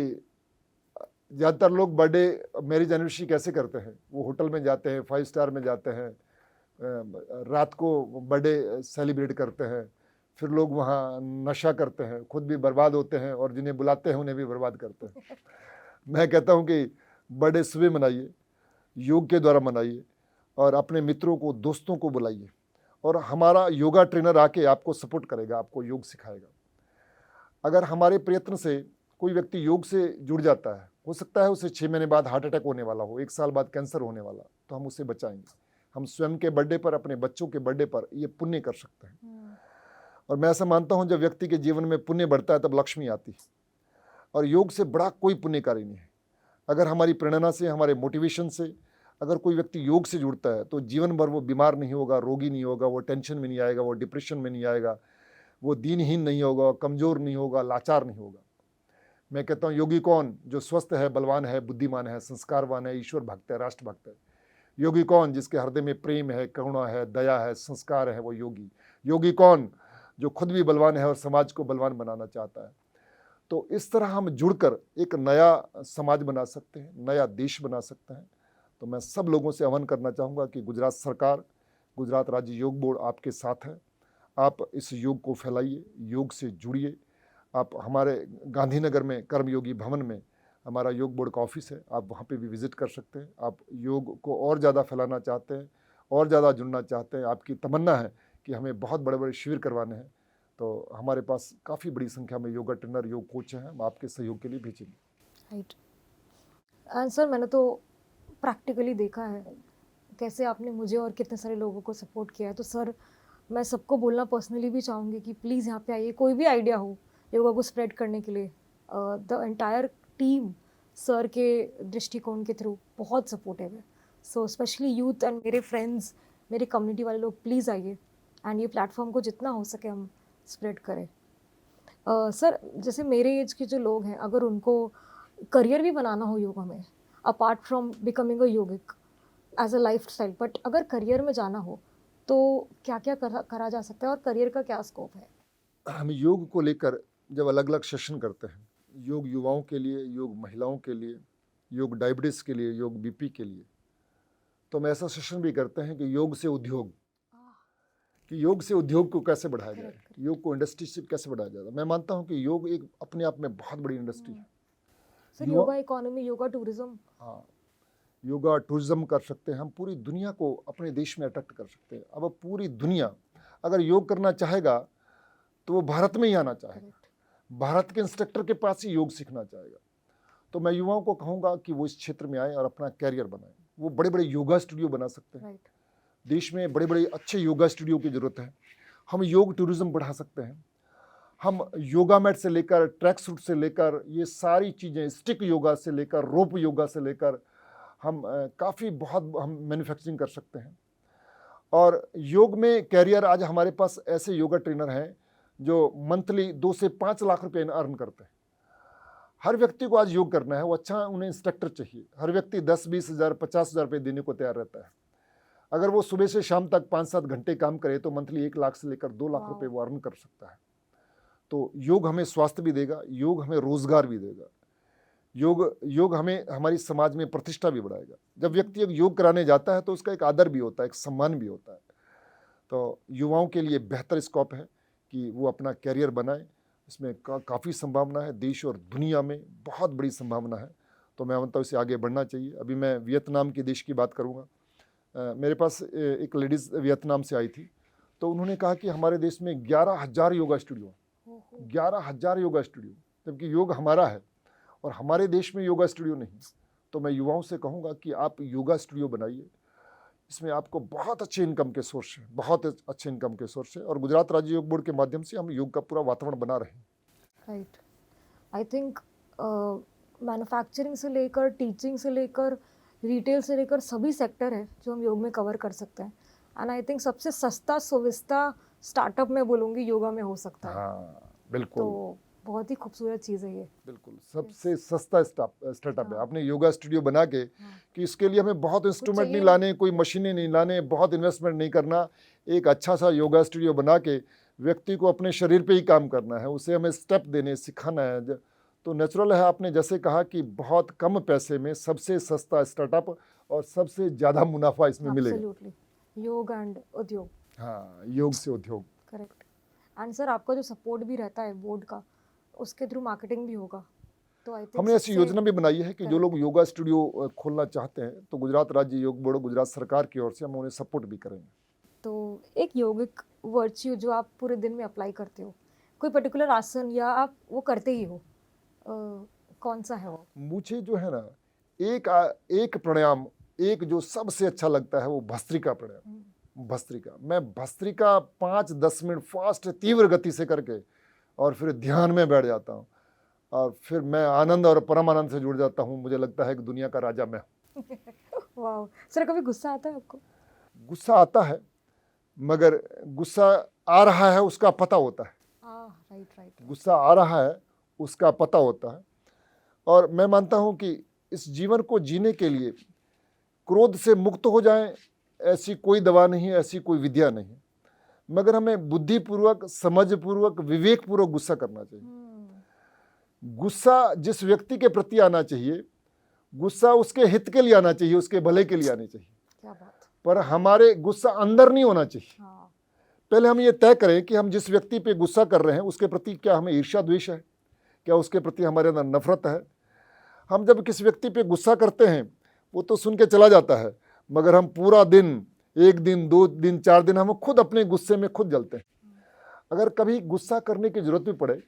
ज़्यादातर लोग बर्थडे, मैरिज एनिवर्सरी कैसे करते हैं, वो होटल में जाते हैं, 5 स्टार में जाते हैं, रात को बर्थडे सेलिब्रेट करते हैं, फिर लोग वहाँ नशा करते हैं, खुद भी बर्बाद होते हैं और जिन्हें बुलाते हैं उन्हें भी बर्बाद करते हैं। मैं कहता हूँ कि बर्थडे सुबह मनाइए, योग के द्वारा मनाइए और अपने मित्रों को, दोस्तों को बुलाइए और हमारा योगा ट्रेनर आके आपको सपोर्ट करेगा, आपको योग सिखाएगा। अगर हमारे प्रयत्न से कोई व्यक्ति योग से जुड़ जाता है, हो सकता है उसे 6 महीने बाद हार्ट अटैक होने वाला हो, 1 साल बाद कैंसर होने वाला, तो हम उसे बचाएंगे। हम स्वयं के बर्थडे पर, अपने बच्चों के बर्थडे पर ये पुण्य कर सकते हैं। और मैं ऐसा मानता हूँ जब व्यक्ति के जीवन में पुण्य बढ़ता है तब लक्ष्मी आती है और योग से बड़ा कोई पुण्य कार्य नहीं है। अगर हमारी प्रेरणा से, हमारे मोटिवेशन से अगर कोई व्यक्ति योग से जुड़ता है तो जीवन भर वो बीमार नहीं होगा, रोगी नहीं होगा, वो टेंशन में नहीं आएगा, वो डिप्रेशन में नहीं आएगा, वो दीनहीन नहीं होगा, कमज़ोर नहीं होगा, लाचार नहीं होगा। मैं कहता हूँ योगी कौन? जो स्वस्थ है, बलवान है, बुद्धिमान है, संस्कारवान है, ईश्वर भक्त है, राष्ट्र भक्त है। योगी कौन? जिसके हृदय में प्रेम है, करुणा है, दया है, संस्कार है, वो योगी। योगी कौन? जो खुद भी बलवान है और समाज को बलवान बनाना चाहता है। तो इस तरह हम जुड़कर एक नया समाज बना सकते हैं, नया देश बना सकते हैं। तो मैं सब लोगों से आह्वान करना चाहूँगा कि गुजरात सरकार, गुजरात राज्य योग बोर्ड आपके साथ है। आप इस योग को फैलाइए, योग से जुड़िए। आप हमारे गांधीनगर में कर्मयोगी भवन में हमारा योग बोर्ड का ऑफिस है, आप वहाँ पे भी विजिट कर सकते हैं। आप योग को और ज़्यादा फैलाना चाहते हैं, और ज़्यादा जुड़ना चाहते हैं, आपकी तमन्ना है कि हमें बहुत बड़े बड़े शिविर करवाने हैं, तो हमारे पास काफ़ी बड़ी संख्या में योगा ट्रेनर, योग कोच हैं, हम आपके सहयोग के लिए भेजेंगे। राइट। एंड सर मैंने तो प्रैक्टिकली देखा है कैसे आपने मुझे और कितने सारे लोगों को सपोर्ट किया है। तो सर मैं सबको बोलना पर्सनली भी चाहूँगी कि प्लीज़ यहाँ पे आइए, कोई भी आइडिया हो योगा को स्प्रेड करने के लिए। द एंटायर टीम सर के दृष्टिकोण के थ्रू बहुत सपोर्टिव है। सो स्पेशली यूथ एंड मेरे फ्रेंड्स, मेरे कम्युनिटी वाले लोग, प्लीज़ आइए एंड ये प्लेटफॉर्म को जितना हो सके हम स्प्रेड करें। सर जैसे मेरे एज के जो लोग हैं, अगर उनको करियर भी बनाना हो योगा में, apart from becoming a yogic as a life style, but अगर करियर में जाना हो तो क्या क्या करा जा सकता है और करियर का क्या स्कोप है? हम योग को लेकर जब अलग अलग सेशन करते हैं, योग युवाओं के लिए, योग महिलाओं के लिए, योग डायबिटीज़ के लिए, योग बीपी के लिए, तो हम ऐसा सेशन भी करते हैं कि योग से उद्योग, कि योग से उद्योग को कैसे बढ़ाया जाए, योग को इंडस्ट्री से कैसे बढ़ाया जाए। मैं मानता हूँ कि योग एक अपने आप में बहुत बड़ी इंडस्ट्री है। Sir yoga economy, yoga tourism, हाँ, योगा टूरिज्म कर सकते हैं हम, पूरी दुनिया को अपने देश में अट्रैक्ट कर सकते हैं। अब पूरी दुनिया अगर योग करना चाहेगा तो वो भारत में ही आना चाहेगा, भारत के इंस्ट्रक्टर के पास ही योग सीखना चाहेगा। तो मैं युवाओं को कहूँगा कि वो इस क्षेत्र में आए और अपना कैरियर बनाएं। वो बड़े बड़े योगा स्टूडियो बना सकते हैं। देश में बड़े बड़े अच्छे योगा स्टूडियो की ज़रूरत है। हम योग टूरिज्म बढ़ा सकते हैं। हम योगा मैट से लेकर, ट्रैक सूट से लेकर, ये सारी चीज़ें, स्टिक योगा से लेकर, रोप योगा से लेकर, हम काफ़ी बहुत हम मैन्युफैक्चरिंग कर सकते हैं। और योग में कैरियर, आज हमारे पास ऐसे योगा ट्रेनर हैं जो मंथली 2 से 5 लाख रुपए अर्न करते हैं। हर व्यक्ति को आज योग करना है, वो अच्छा उन्हें इंस्ट्रक्टर चाहिए। हर व्यक्ति 10-20 हज़ार 50 हज़ार रुपये देने को तैयार रहता है। अगर वो सुबह से शाम तक 5-7 घंटे काम करे तो मंथली 1 लाख से लेकर 2 लाख रुपए वो अर्न कर सकता है। तो योग हमें स्वास्थ्य भी देगा, योग हमें रोजगार भी देगा, योग हमें हमारी समाज में प्रतिष्ठा भी बढ़ाएगा। जब व्यक्ति एक योग कराने जाता है तो उसका एक आदर भी होता है, एक सम्मान भी होता है। तो युवाओं के लिए बेहतर स्कोप है कि वो अपना कैरियर बनाए। इसमें काफ़ी संभावना है, देश और दुनिया में बहुत बड़ी संभावना है। तो मैं मानता हूँ इसे आगे बढ़ना चाहिए। अभी मैं वियतनाम के देश की बात करूँगा। मेरे पास एक लेडीज़ वियतनाम से आई थी, तो उन्होंने कहा कि हमारे देश में 11,000 योगा स्टूडियो, 11,000 योगा स्टूडियो, जबकि योग हमारा है और हमारे देश में योगा स्टूडियो नहीं। तो मैं युवाओं से कहूँगा कि आप योगा स्टूडियो बनाइए। इसमें आपको बहुत अच्छे इनकम के सोर्स हैं, बहुत अच्छे इनकम के सोर्स हैं, और गुजरात राज्य योग बोर्ड के माध्यम से हम योग का पूरा वातावरण बना रहे हैं। राइट। आई थिंक मैन्युफैक्चरिंग से लेकर, टीचिंग से लेकर, रिटेल से लेकर सभी सेक्टर है जो हम योग में कवर कर सकते हैं। एंड आई थिंक सबसे सस्ता सुविस्ता स्टार्टअप में बोलूँगी योगा में हो सकता है। हाँ बिल्कुल, तो बहुत ही खूबसूरत चीज़ है ये। बिल्कुल सबसे सस्ता स्टार्टअप है। आपने योगा स्टूडियो बना के कि इसके लिए हमें बहुत इंस्ट्रूमेंट नहीं लाने, कोई मशीनें नहीं लाने, बहुत इन्वेस्टमेंट नहीं करना। एक अच्छा सा योगा स्टूडियो बना के व्यक्ति को अपने शरीर पे ही काम करना है, उसे हमें स्टेप देने सिखाना है। तो नेचुरल है, आपने जैसे कहा कि बहुत कम पैसे में सबसे सस्ता स्टार्टअप और सबसे ज़्यादा मुनाफा इसमें मिलेगा। एब्सोल्युटली, योग एंड उद्योग। हाँ, योग से उद्योग। करेक्ट। एंड सर आपका जो सपोर्ट भी रहता है बोर्ड का, उसके थ्रू मार्केटिंग भी होगा। तो आई थिंक हमने ऐसी योजना भी बनाई है कि जो लोग योगा स्टूडियो खोलना चाहते हैं तो गुजरात राज्य योग बोर्ड, गुजरात सरकार की ओर से हम उन्हें सपोर्ट भी करेंगे। तो एक योगिक वर्च्यू जो आप पूरे दिन में अप्लाई करते हो, कोई पर्टिकुलर आसन या आप वो करते ही हो, कौन सा है वो? मुझे जो है ना, एक प्राणायाम, एक जो सबसे अच्छा लगता है वो भस्त्रिका प्राणायाम। भस्त्रिका, मैं भस्त्रिका 5-10 मिनट फास्ट तीव्र गति से करके और फिर ध्यान में बैठ जाता हूँ, और फिर मैं आनंद और परमानंद से जुड़ जाता हूँ। मुझे लगता है कि दुनिया का राजा मैं हूँ। वाह सर, कभी गुस्सा आता है आपको? गुस्सा आता है, मगर गुस्सा आ रहा है उसका पता होता है। राइट। गुस्सा आ रहा है उसका पता होता है। और मैं मानता हूँ कि इस जीवन को जीने के लिए क्रोध से मुक्त हो जाएं, ऐसी कोई दवा नहीं, ऐसी कोई विद्या नहीं, मगर हमें बुद्धिपूर्वक, समझपूर्वक, विवेकपूर्वक गुस्सा करना चाहिए। गुस्सा जिस व्यक्ति के प्रति आना चाहिए, गुस्सा उसके हित के लिए आना चाहिए, उसके भले के लिए आनी चाहिए। क्या बात। पर हमारे गुस्सा अंदर नहीं होना चाहिए। पहले हम ये तय करें कि हम जिस व्यक्ति पे गुस्सा कर रहे हैं उसके प्रति क्या हमें ईर्ष्या द्वेष है, क्या उसके प्रति हमारे अंदर नफरत है। हम जब किसी व्यक्ति पे गुस्सा करते हैं वो तो सुन के चला जाता है, मगर हम पूरा दिन, 1 दिन 2 दिन 4 दिन हम खुद अपने गुस्से में खुद जलते हैं। अगर कभी गुस्सा करने की जरूरत भी पड़े,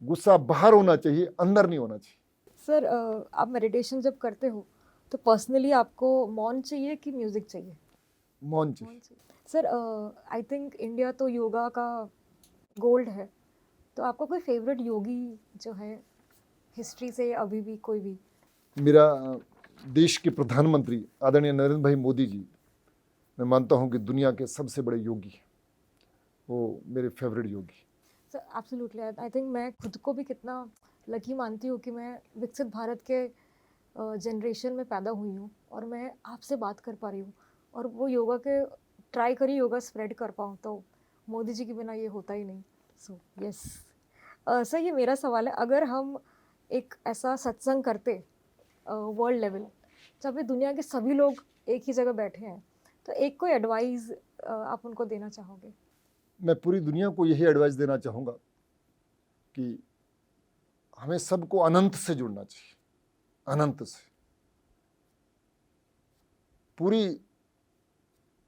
गुस्सा बाहर होना चाहिए, अंदर नहीं होना चाहिए। सर आप मेडिटेशन जब करते हो तो पर्सनली आपको मौन चाहिए कि म्यूजिक चाहिए? मौन चाहिए। सर आई थिंक इंडिया तो योगा का गोल्ड है, तो आपका कोई फेवरेट योगी जो है हिस्ट्री से अभी भी कोई भी? मेरा देश के प्रधानमंत्री आदरणीय नरेंद्र भाई मोदी जी, मैं मानता हूं कि दुनिया के सबसे बड़े योगी हैं, वो मेरे favourite Yogi. Sir absolutely, I think मैं खुद को भी कितना लकी मानती हूँ कि मैं विकसित भारत के जनरेशन में पैदा हुई हूँ और मैं आपसे बात कर पा रही हूँ और वो योगा के ट्राई करी योगा स्प्रेड कर पाऊँ, तो मोदी जी के बिना ये होता ही नहीं। सो यस सर, ये मेरा सवाल है, अगर हम एक ऐसा सत्संग करते वर्ल्ड लेवल जहाँ पे दुनिया के सभी लोग एक ही जगह बैठे हैं, तो एक कोई एडवाइस आप उनको देना चाहोगे? मैं पूरी दुनिया को यही एडवाइस देना चाहूँगा कि हमें सबको अनंत से जुड़ना चाहिए, अनंत से।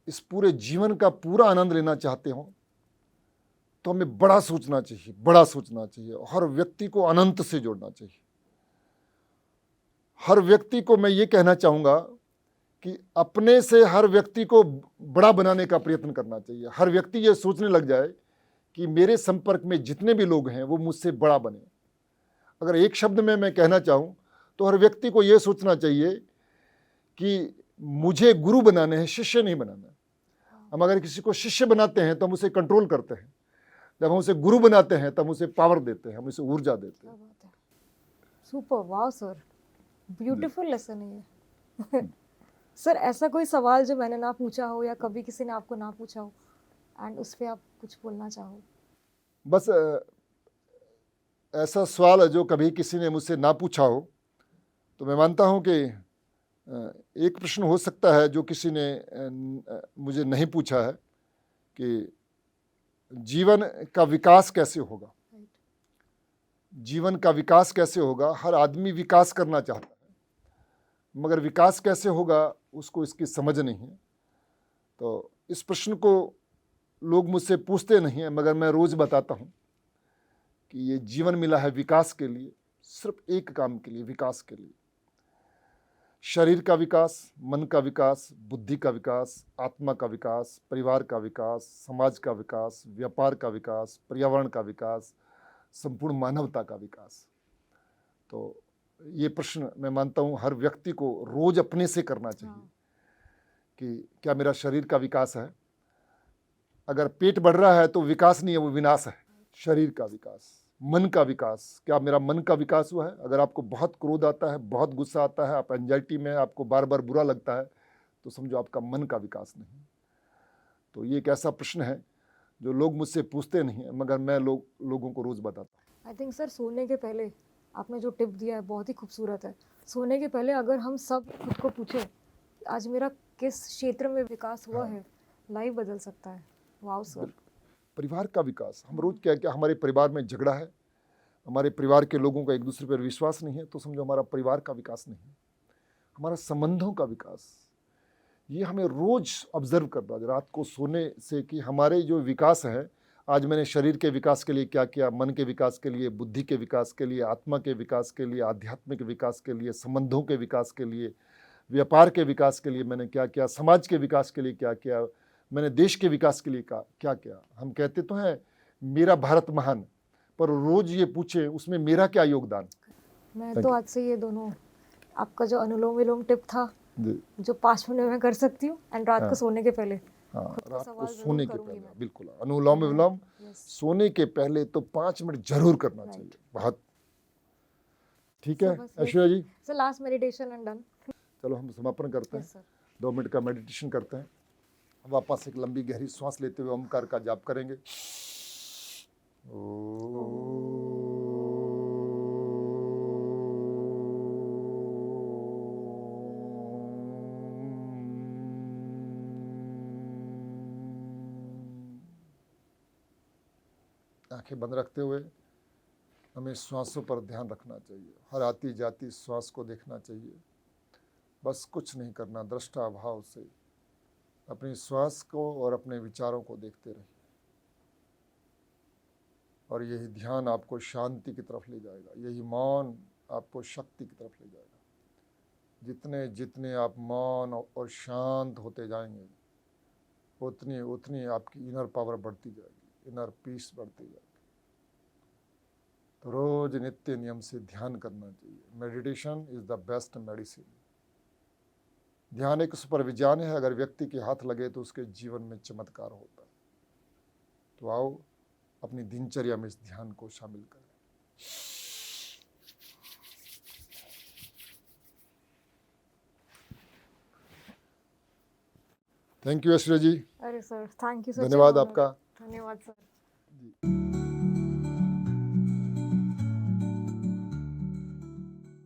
इस पूरे जीवन का पूरा आनंद लेना चाहते हो तो हमें बड़ा सोचना चाहिए, बड़ा सोचना चाहिए। हर व्यक्ति को अनंत से जोड़ना चाहिए। हर व्यक्ति को मैं ये कहना चाहूँगा कि अपने से हर व्यक्ति को बड़ा बनाने का प्रयत्न करना चाहिए। हर व्यक्ति ये सोचने लग जाए कि मेरे संपर्क में जितने भी लोग हैं वो मुझसे बड़ा बने। अगर एक शब्द में मैं कहना चाहूँ तो हर व्यक्ति को ये सोचना चाहिए कि मुझे गुरु बनाने हैं, शिष्य नहीं बनाना है। हम अगर किसी को शिष्य बनाते हैं तो हम उसे कंट्रोल करते हैं, जब हम उसे गुरु बनाते हैं तब हम उसे पावर देते हैं, हम उसे ऊर्जा देते हैं। Super, wow sir, beautiful lesson है ये। सर ऐसा कोई सवाल जो मैंने ना पूछा हो या कभी किसी ने आपको ना पूछा हो एंड उस पे आप कुछ बोलना चाहो? बस ऐसा सवाल है जो कभी किसी ने मुझसे ना पूछा हो, तो मैं मानता हूँ कि एक प्रश्न हो सकता है जो किसी ने मुझे नहीं पूछा है कि जीवन का विकास कैसे होगा। राइट, जीवन का विकास कैसे होगा? हर आदमी विकास करना चाहता है, मगर विकास कैसे होगा उसको इसकी समझ नहीं है। तो इस प्रश्न को लोग मुझसे पूछते नहीं हैं, मगर मैं रोज़ बताता हूँ कि ये जीवन मिला है विकास के लिए, सिर्फ एक काम के लिए, विकास के लिए। शरीर का विकास, मन का विकास, बुद्धि का विकास, आत्मा का विकास, परिवार का विकास, समाज का विकास, व्यापार का विकास, पर्यावरण का विकास, संपूर्ण मानवता का विकास। तो ये प्रश्न मैं मानता हूँ हर व्यक्ति को रोज अपने से करना चाहिए हाँ, कि क्या मेरा शरीर का विकास है? अगर पेट बढ़ रहा है तो विकास नहीं है, वो विनाश है। शरीर का विकास, मन का विकास, क्या मेरा मन का विकास हुआ है? अगर आपको बहुत क्रोध आता है, बहुत गुस्सा आता है, आप एंजाइटी में, आपको बार बार बुरा लगता है, तो समझो आपका मन का विकास नहीं। तो ये एक ऐसा प्रश्न है जो लोग मुझसे पूछते नहीं हैं, मगर मैं लोगों को रोज़ बताता हूँ। आई थिंक सर सोने के पहले आपने जो टिप दिया है बहुत ही खूबसूरत है। सोने के पहले अगर हम सब खुद को पूछे आज मेरा किस क्षेत्र में विकास हुआ है, लाइफ बदल सकता है। Wow sir. परिवार का विकास, हम रोज क्या क्या हमारे परिवार में झगड़ा है, हमारे परिवार के लोगों का एक दूसरे पर विश्वास नहीं है, तो समझो हमारा परिवार का विकास नहीं है। हमारा संबंधों का विकास, ये हमें रोज ऑब्जर्व करना है रात को सोने से कि हमारे जो विकास है, आज मैंने शरीर के विकास के लिए क्या किया, मन के विकास के लिए, बुद्धि के विकास के लिए, आत्मा के विकास के लिए, आध्यात्मिक विकास के लिए, संबंधों के विकास के लिए, व्यापार के विकास के लिए मैंने क्या किया, समाज के विकास के लिए क्या किया, मैंने देश के विकास के लिए क्या किया। हम कहते तो हैं मेरा भारत महान, पर रोज ये पूछे उसमें मेरा क्या योगदान। मैं Thank तो you. आज से ये दोनों आपका जो अनुलोम विलोम टिप था जी, जो 5 मिनट में कर सकती हूँ एंड रात को हाँ। सोने के पहले हाँ, खुद को रात को सवाल जरूर सोने के करूंगी पहले, मैं। बिल्कुल अनुलोम विलोम यस, सोने के पहले तो 5 मिनट जरूर करना Right. चाहिए। बहुत ठीक सो है बस ये Aishwarya ji, sir last meditation and done. चलो हम समापन करते हैं, यस सर। 2 मिनट का मेडिटेशन करते हैं। वापस एक लंबी गहरी सांस लेते हुए ओमकार का जाप करेंगे। आंखें बंद रखते हुए हमें श्वासों पर ध्यान रखना चाहिए, हर आती जाती श्वास को देखना चाहिए। बस कुछ नहीं करना, दृष्टा भाव से अपनी श्वास को और अपने विचारों को देखते रहिए, और यही ध्यान आपको शांति की तरफ ले जाएगा, यही मौन आपको शक्ति की तरफ ले जाएगा। जितने जितने आप मौन और शांत होते जाएंगे, उतनी उतनी आपकी इनर पावर बढ़ती जाएगी, इनर पीस बढ़ती जाएगी। तो रोज नित्य नियम से ध्यान करना चाहिए। Meditation is the best medicine. ध्यान एक सुपर विज्ञान है, अगर व्यक्ति के हाथ लगे तो उसके जीवन में चमत्कार होता है। तो आओ अपनी दिनचर्या में इस ध्यान को शामिल करें। थैंक यू ऐश्वर्या जी, अरे सर थैंक यू सर। धन्यवाद आपका। धन्यवाद सर। जी।